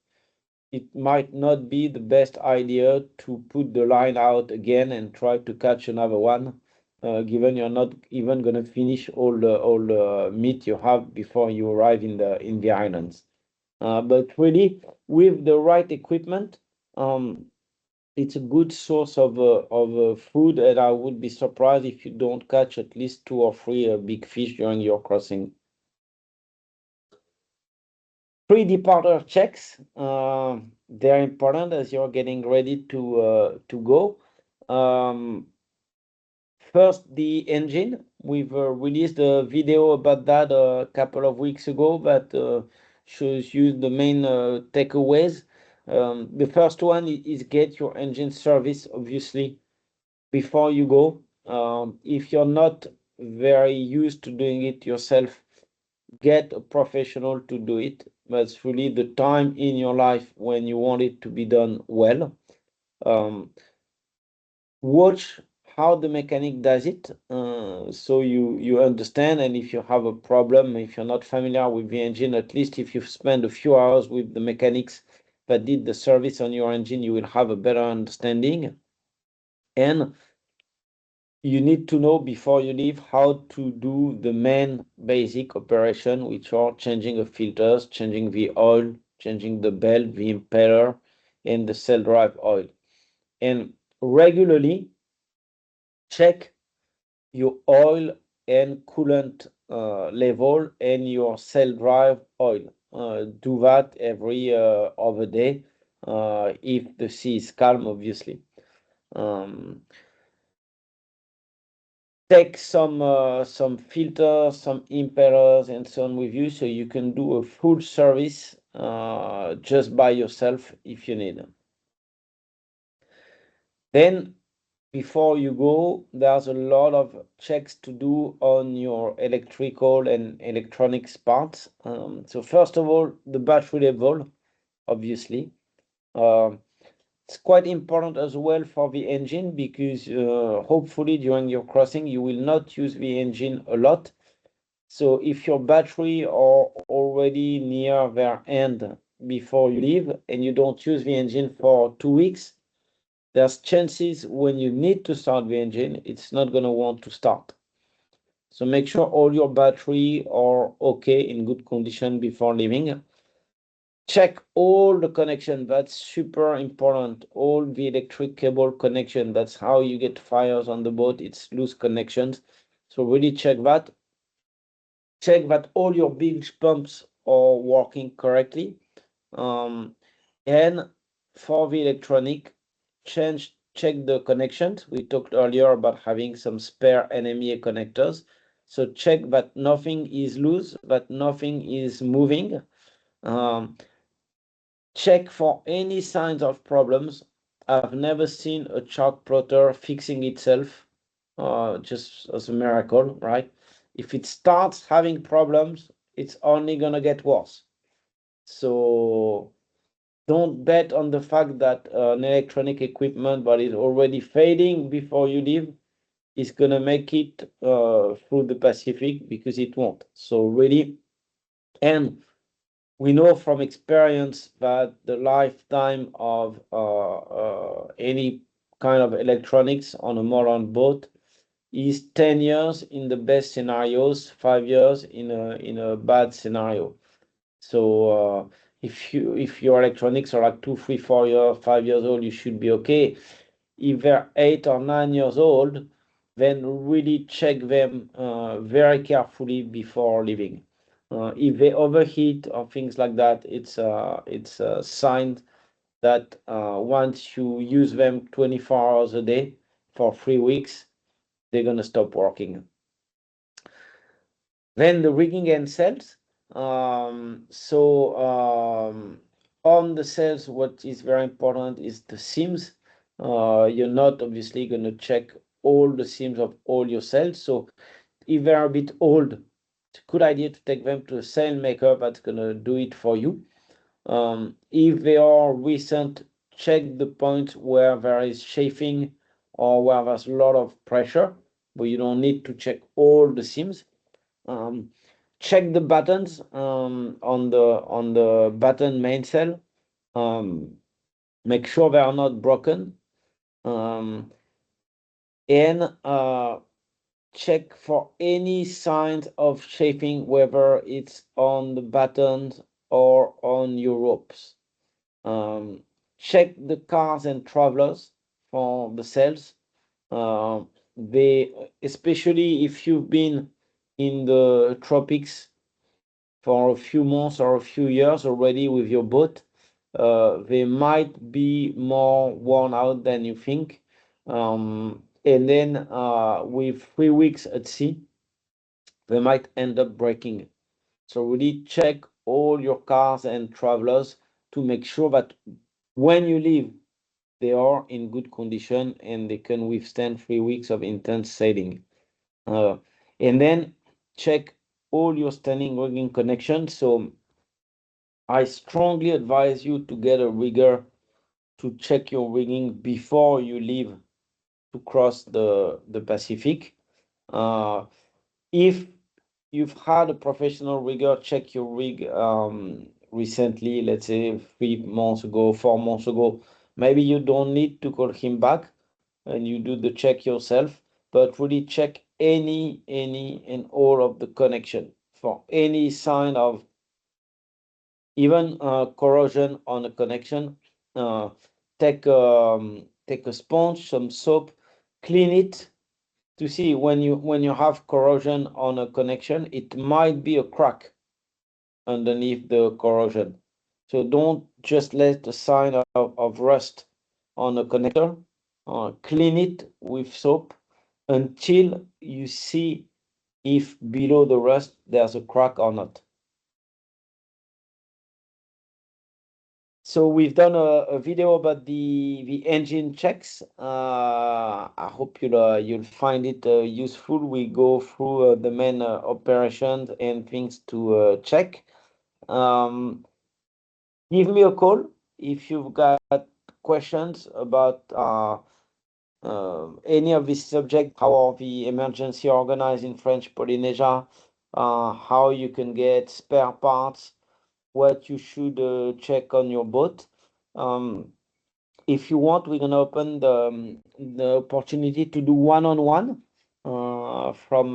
it might not be the best idea to put the line out again and try to catch another one, given you're not even gonna finish all the meat you have before you arrive in the islands. But really, with the right equipment, it's a good source of food, and I would be surprised if you don't catch at least 2 or 3 big fish during your crossing. Pre-departure checks, they're important as you're getting ready to go. First, the engine. We've released a video about that a couple of weeks ago that shows you the main takeaways. The first one is get your engine service, obviously, before you go. If you're not very used to doing it yourself, get a professional to do it. That's really the time in your life when you want it to be done well. Watch how the mechanic does it, so you understand. And if you have a problem, if you're not familiar with the engine, at least if you spend a few hours with the mechanics that did the service on your engine, you will have a better understanding. And you need to know before you leave how to do the main basic operation, which are changing the filters, changing the oil, changing the belt, the impeller, and the sail drive oil. And regularly check your oil and coolant level and your sail drive oil. Do that every other day, if the sea is calm, obviously. Take some filters, some impellers, and so on with you, so you can do a full service just by yourself if you need. Then, before you go, there's a lot of checks to do on your electrical and electronics parts. So first of all, the battery level, obviously. It's quite important as well for the engine because hopefully during your crossing you will not use the engine a lot. So if your battery are already near their end before you leave and you don't use the engine for 2 weeks, there's chances when you need to start the engine, it's not going to want to start. So make sure all your battery are okay, in good condition before leaving. check all the connection. That's super important. All the electric cable connection. That's how you get fires on the boat. It's loose connections. So really check that. Check that all your bilge pumps are working correctly. And for the electronic, check the connections. We talked earlier about having some spare NMEA connectors. So check that nothing is loose, that nothing is moving. Check for any signs of problems. I've never seen a chalk plotter fixing itself, just as a miracle, right? If it starts having problems, it's only gonna get worse. So don't bet on the fact that an electronic equipment that is already fading before you leave is gonna make it through the Pacific, because it won't. So really, and we know from experience that the lifetime of any kind of electronics on a modern boat is 10 years in the best scenarios, 5 years in a bad scenario. So if your electronics are like 2, 3, 4 years, 5 years old, you should be okay. If they're 8 or 9 years old, then really check them very carefully before leaving. If they overheat or things like that, it's a sign that once you use them 24 hours a day for 3 weeks, they're gonna stop working. Then the rigging and sails. On the sails, what is very important is the seams. You're not obviously going to check all the seams of all your sails. So if they're a bit old, it's a good idea to take them to a sail maker that's going to do it for you. If they are recent, check the point where there is chafing or where there's a lot of pressure, but you don't need to check all the seams. Check the buttons on the button mainsail. Make sure they are not broken. And check for any signs of chafing, whether it's on the buttons or on your ropes. Check the cars and travelers for the sails. Especially if you've been in the tropics for a few months or a few years already with your boat, they might be more worn out than you think. And then with 3 weeks at sea, they might end up breaking. So really check all your cars and travelers to make sure that when you leave, they are in good condition and they can withstand 3 weeks of intense sailing. And then check all your standing rigging connections. So I strongly advise you to get a rigger to check your rigging before you leave to cross the Pacific. If you've had a professional rigger check your rig recently, let's say 3 months ago, 4 months ago, maybe you don't need to call him back and you do the check yourself, but really check any and all of the connection for any sign of even corrosion on a connection. Take a sponge, some soap, clean it to see when you have corrosion on a connection. It might be a crack underneath the corrosion. So don't just let a sign of rust on a connector. Clean it with soap until you see if below the rust there's a crack or not. So we've done a video about the engine checks. I hope you'll find it useful. We go through the main operations and things to check. Give me a call if you've got questions about any of this subject. How are the emergency organized in French Polynesia? How you can get spare parts? What you should check on your boat. If you want, we're gonna open the opportunity to do one-on-one from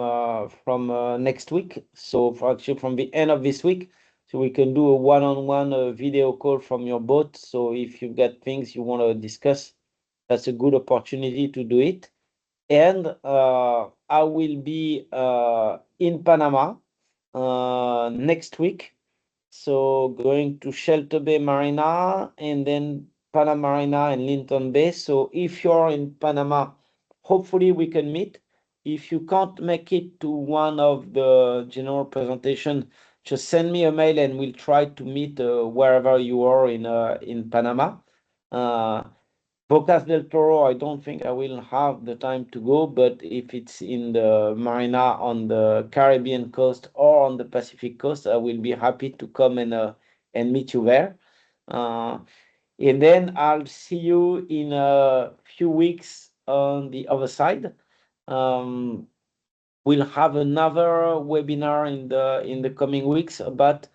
next week. So actually from the end of this week, So we can do a one-on-one video call from your boat. So if you've got things you want to discuss, that's a good opportunity to do it. And I will be in Panama next week. So going to Shelter Bay Marina and then Panama Marina and Linton Bay. So if you're in Panama, hopefully we can meet. If you can't make it to one of the general presentation, just send me a mail and we'll try to meet wherever you are in Panama. Bocas del Toro, I don't think I will have the time to go, but if it's in the marina on the Caribbean coast or on the Pacific coast, I will be happy to come and meet you there. And then I'll see you in a few weeks on the other side. We'll have another webinar in the coming weeks about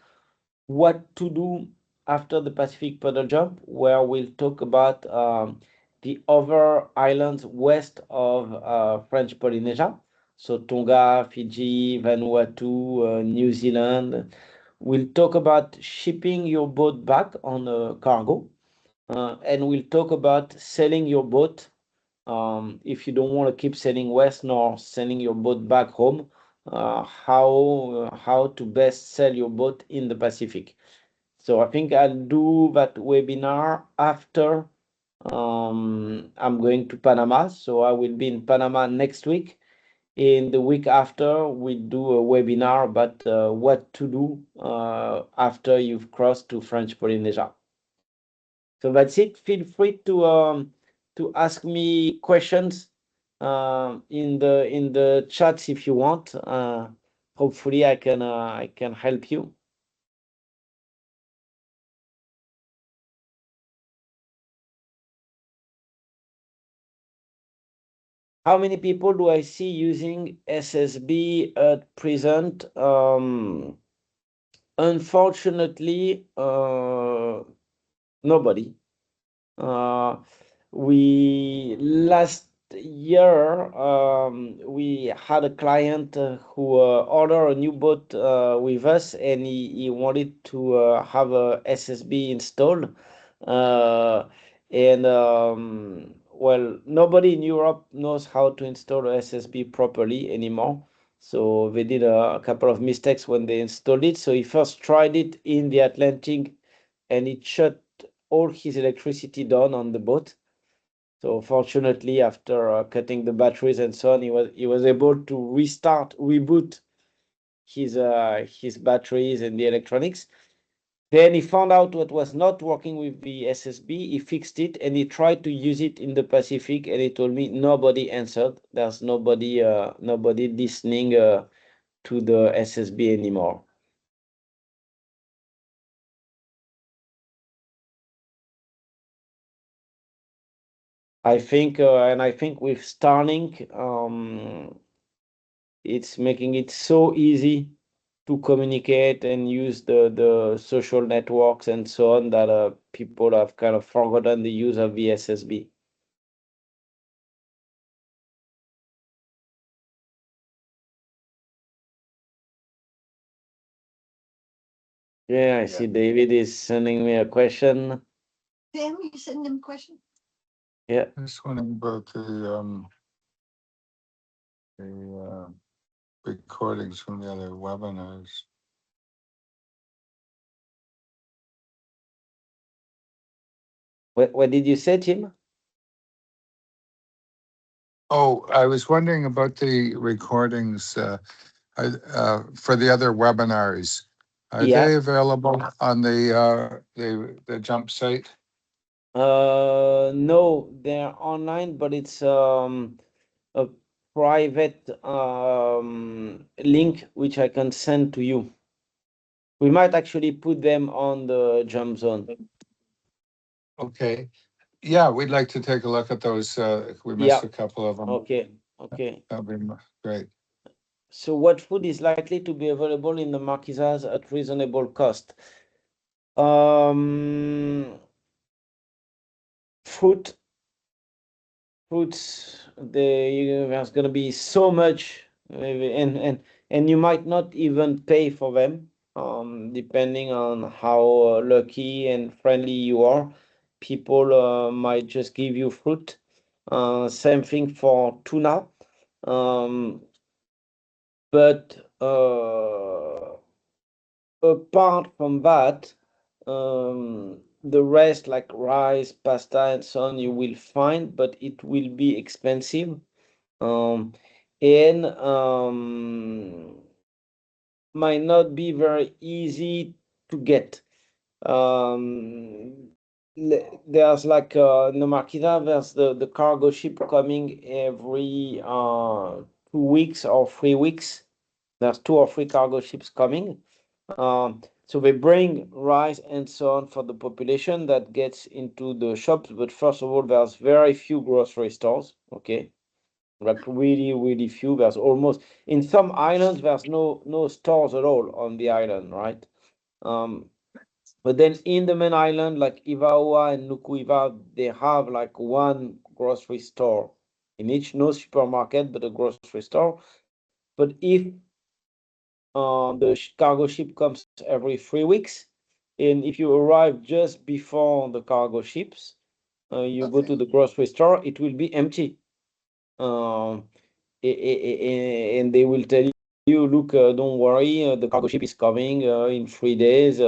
what to do after the Pacific paddle jump, where we'll talk about the other islands west of French Polynesia. So Tonga, Fiji, Vanuatu, New Zealand. We'll talk about shipping your boat back on a cargo. And we'll talk about selling your boat if you don't want to keep sailing west nor sending your boat back home, how to best sell your boat in the Pacific. So I think I'll do that webinar after I'm going to Panama. So I will be in Panama next week. In the week after, we'll do a webinar about what to do after you've crossed to French Polynesia. So that's it. Feel free to ask me questions in the chats if you want. Hopefully I can help you. How many people do I see using SSB at present? Unfortunately, nobody. We last year we had a client who ordered a new boat with us, and he wanted to have a SSB installed. And well, nobody in Europe knows how to install a SSB properly anymore. So they did a couple of mistakes when they installed it. So he first tried it in the Atlantic, and it shut all his electricity down on the boat. So fortunately, after cutting the batteries and so on, he was able to reboot his batteries and the electronics. Then he found out what was not working with the SSB. He fixed it and he tried to use it in the Pacific. And he told me nobody answered. There's nobody listening to the SSB anymore. I think with Starlink, it's making it so easy to communicate and use the social networks and so on that people have kind of forgotten the use of the SSB. Yeah, I see David is sending me a question. Sam, you sending him a question? Yeah. I was wondering about the recordings from the other webinars. What did you say, Tim? Oh, I was wondering about the recordings for the other webinars. Are Yeah. they available on the jump site? No, they're online, but it's a private link which I can send to you. We might actually put them on the jump zone. Okay. Yeah, we'd like to take a look at those. We missed a couple of them. Okay. That'd be great. So what food is likely to be available in the Marquesas at reasonable cost? Fruits. There's going to be so much, and you might not even pay for them. Depending on how lucky and friendly you are, people might just give you fruit. Same thing for tuna. Um, but apart from that, the rest like rice, pasta, and so on, you will find, but it will be expensive. Um, and might not be very easy to get. Um, there's like in the Marquesa, there's the cargo ship coming every 2 weeks or 3 weeks. There's 2 or 3 cargo ships coming. So they bring rice and so on for the population that gets into the shops. But first of all, there's very few grocery stores. Okay, like really, really few. There's almost in some islands there's no stores at all on the island, right? Um, but then in the main island, like Ivaoa and Nukuiva, they have like one grocery store in each, no supermarket, but a grocery store. But if the cargo ship comes every 3 weeks, and if you arrive just before the cargo ships, you go to the grocery store, it will be empty. Um, and they will tell you, look, don't worry, the cargo ship is coming in 3 days.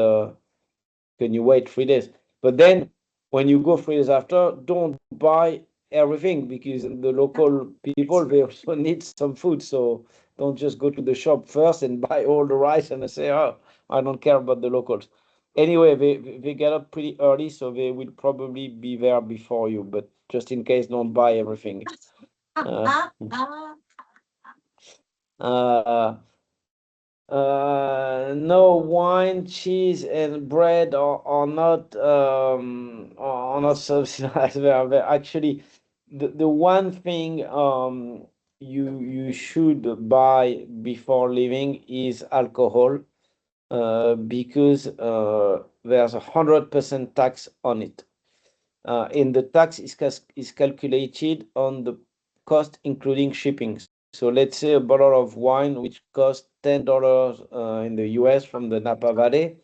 Can you wait 3 days? But then when you go 3 days after, don't buy everything because the local people they also need some food. So don't just go to the shop first and buy all the rice and say, oh, I don't care about the locals. Anyway, they get up pretty early, so they will probably be there before you. But just in case, don't buy everything. Uh, uh, no, wine, cheese, and bread are not subsidized. Actually, the one thing you should buy before leaving is alcohol, because there's 100% tax on it. And the tax is calculated on the cost including shipping. So let's say a bottle of wine which costs $10 in the US from the Napa Valley.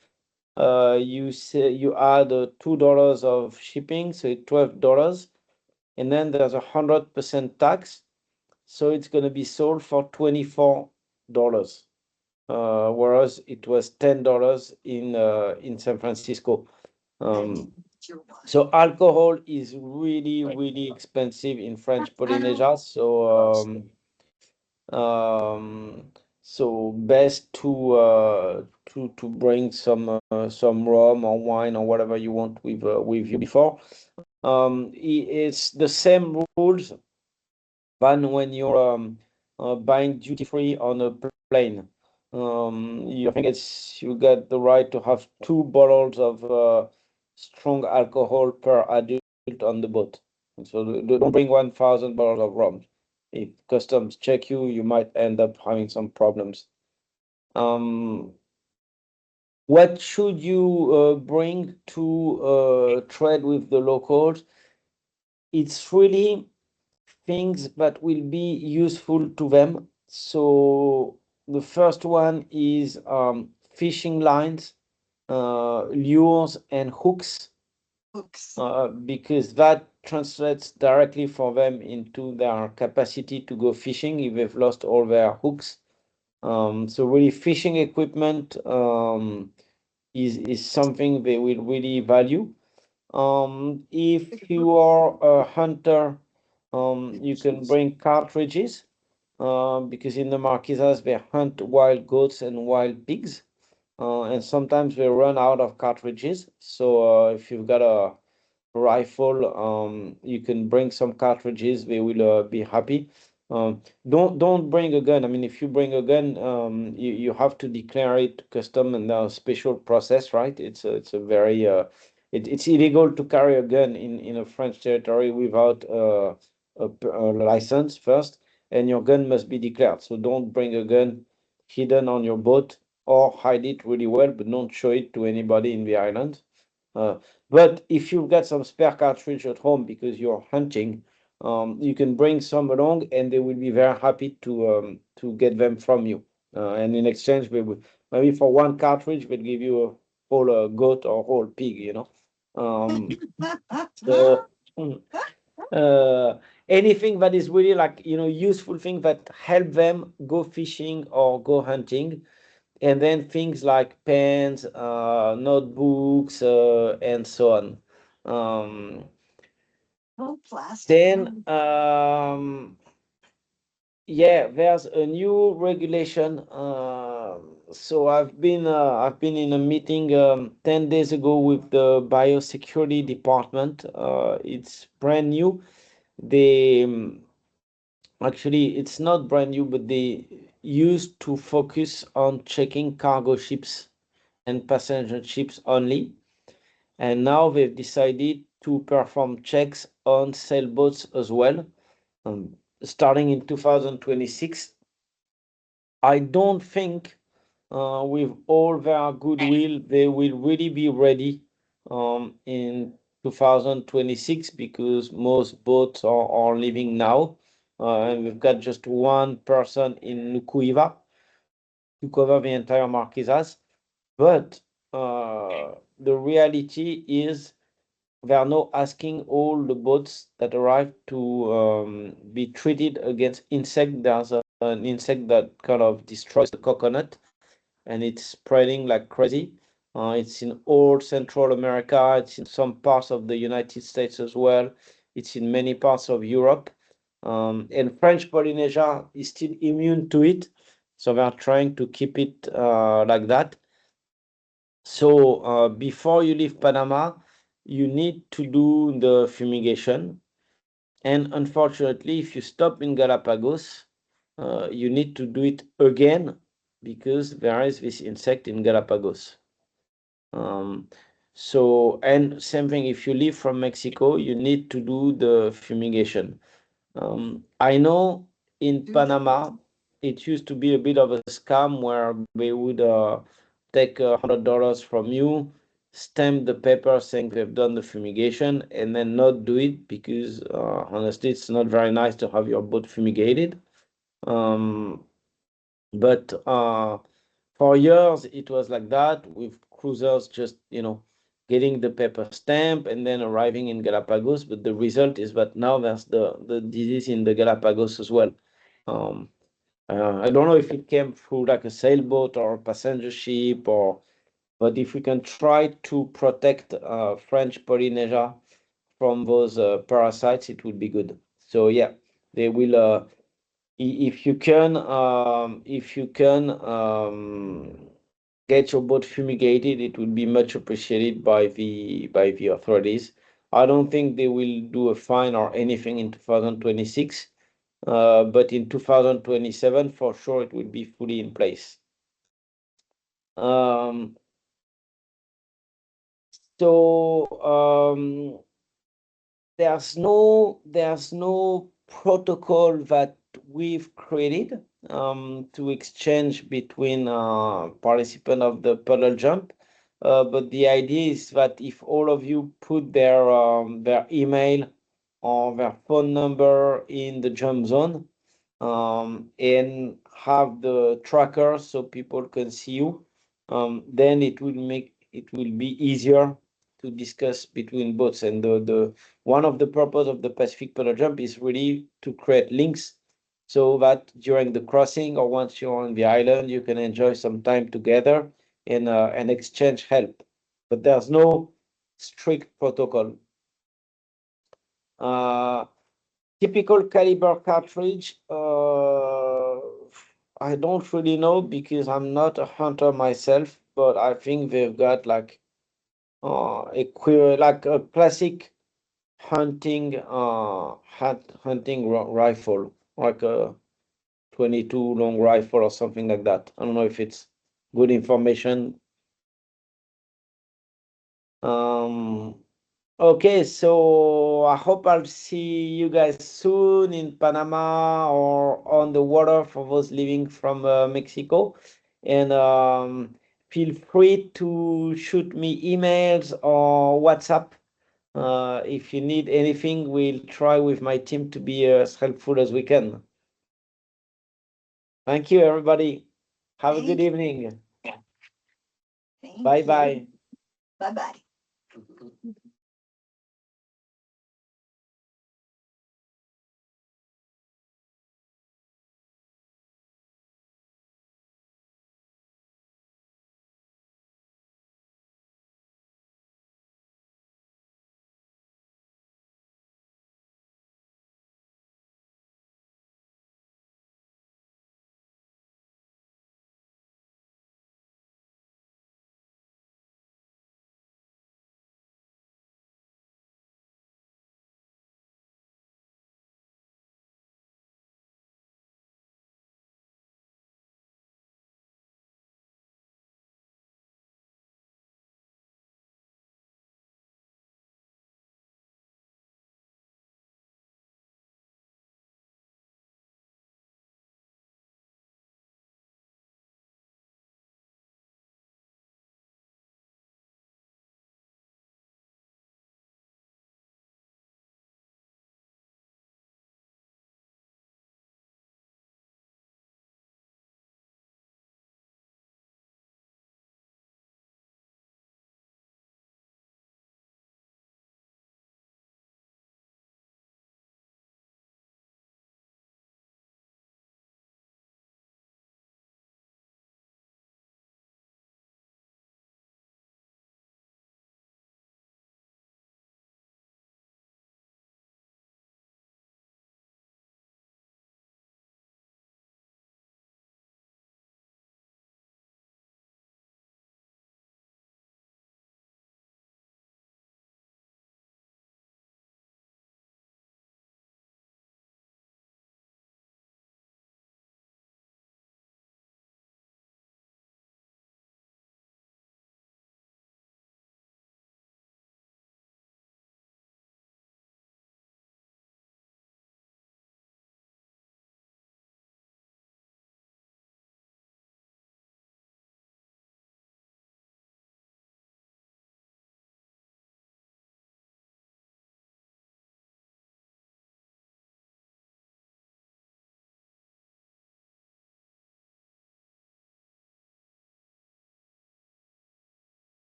You say you add $2 of shipping, so it's $12, and then there's 100% tax, so it's going to be sold for $24, whereas it was $10 in San Francisco. Um, so alcohol is really, really expensive in French Polynesia. So best to bring some rum or wine or whatever you want with you before. It's the same rules than when you're buying duty free on a plane. I think you get the right to have 2 bottles of strong alcohol per adult on the boat. So don't bring 1,000 bottles of rum. If customs check you, you might end up having some problems. What should you bring to trade with the locals? It's really things that will be useful to them. So the first one is fishing lines, lures, and hooks, because that translates directly for them into their capacity to go fishing if they've lost all their hooks. So really, fishing equipment is something they will really value. If you are a hunter, you can bring cartridges, because in the Marquesas they hunt wild goats and wild pigs, and sometimes they run out of cartridges. So if you've got a rifle, you can bring some cartridges. They will be happy. Don't bring a gun. I mean, if you bring a gun, you have to declare it to custom and a special process, right? It's a very it's illegal to carry a gun in a French territory without a license first, and your gun must be declared. So don't bring a gun hidden on your boat, or hide it really well, but don't show it to anybody in the island. Uh, but if you've got some spare cartridge at home because you're hunting, you can bring some along, and they will be very happy to get them from you. And in exchange, maybe for one cartridge, we'll give you a whole goat or whole pig, you know. So anything that is really like, you know, useful thing that help them go fishing or go hunting. And then things like pens, notebooks, and so on. Oh, plastic. Then, yeah, there's a new regulation. So I've been in a meeting 10 days ago with the biosecurity department. It's brand new. They actually it's not brand new, but they used to focus on checking cargo ships and passenger ships only. And now they've decided to perform checks on sailboats as well, starting in 2026. I don't think, with all their goodwill, they will really be ready in 2026 because most boats are leaving now. And we've got just one person in Nukuiva to cover the entire Marquesas. But the reality is they are now asking all the boats that arrive to be treated against insect. There's an insect that kind of destroys the coconut and it's spreading like crazy. It's in all Central America. It's in some parts of the United States as well. It's in many parts of Europe. And French Polynesia is still immune to it. So they're trying to keep it like that. So before you leave Panama, you need to do the fumigation. And unfortunately, if you stop in Galapagos, you need to do it again because there is this insect in Galapagos. So, and same thing, if you leave from Mexico, you need to do the fumigation. I know in Panama, it used to be a bit of a scam where they would take $100 from you, stamp the paper saying they've done the fumigation, and then not do it because honestly, it's not very nice to have your boat fumigated. But for years, it was like that with cruisers just, you know, getting the paper stamp and then arriving in Galapagos. But the result is that now there's the disease in the Galapagos as well. Um, I don't know if it came through like a sailboat or a passenger ship, or but if we can try to protect French Polynesia from those parasites, it would be good. So yeah, they will. If you can, get your boat fumigated, it would be much appreciated by the authorities. I don't think they will do a fine or anything in 2026, but in 2027, for sure, it will be fully in place. Um, so there's no protocol that we've created to exchange between participants of the puddle jump. But the idea is that if all of you put their email or their phone number in the jump zone, and have the tracker so people can see you, then it will be easier to discuss between boats. And the one of the purpose of the Pacific Paddle Jump is really to create links so that during the crossing or once you're on the island, you can enjoy some time together and exchange help. But there's no strict protocol. Typical caliber cartridge, I don't really know because I'm not a hunter myself, but I think they've got like like a classic hunting rifle, like a 22 long rifle or something like that. I don't know if it's good information. Okay, so I hope I'll see you guys soon in Panama or on the water for those living from Mexico. And feel free to shoot me emails or WhatsApp. If you need anything, we'll try with my team to be as helpful as we can. Thank you, everybody. Have a Thank good you. evening. Thank Bye you. bye. Bye-bye.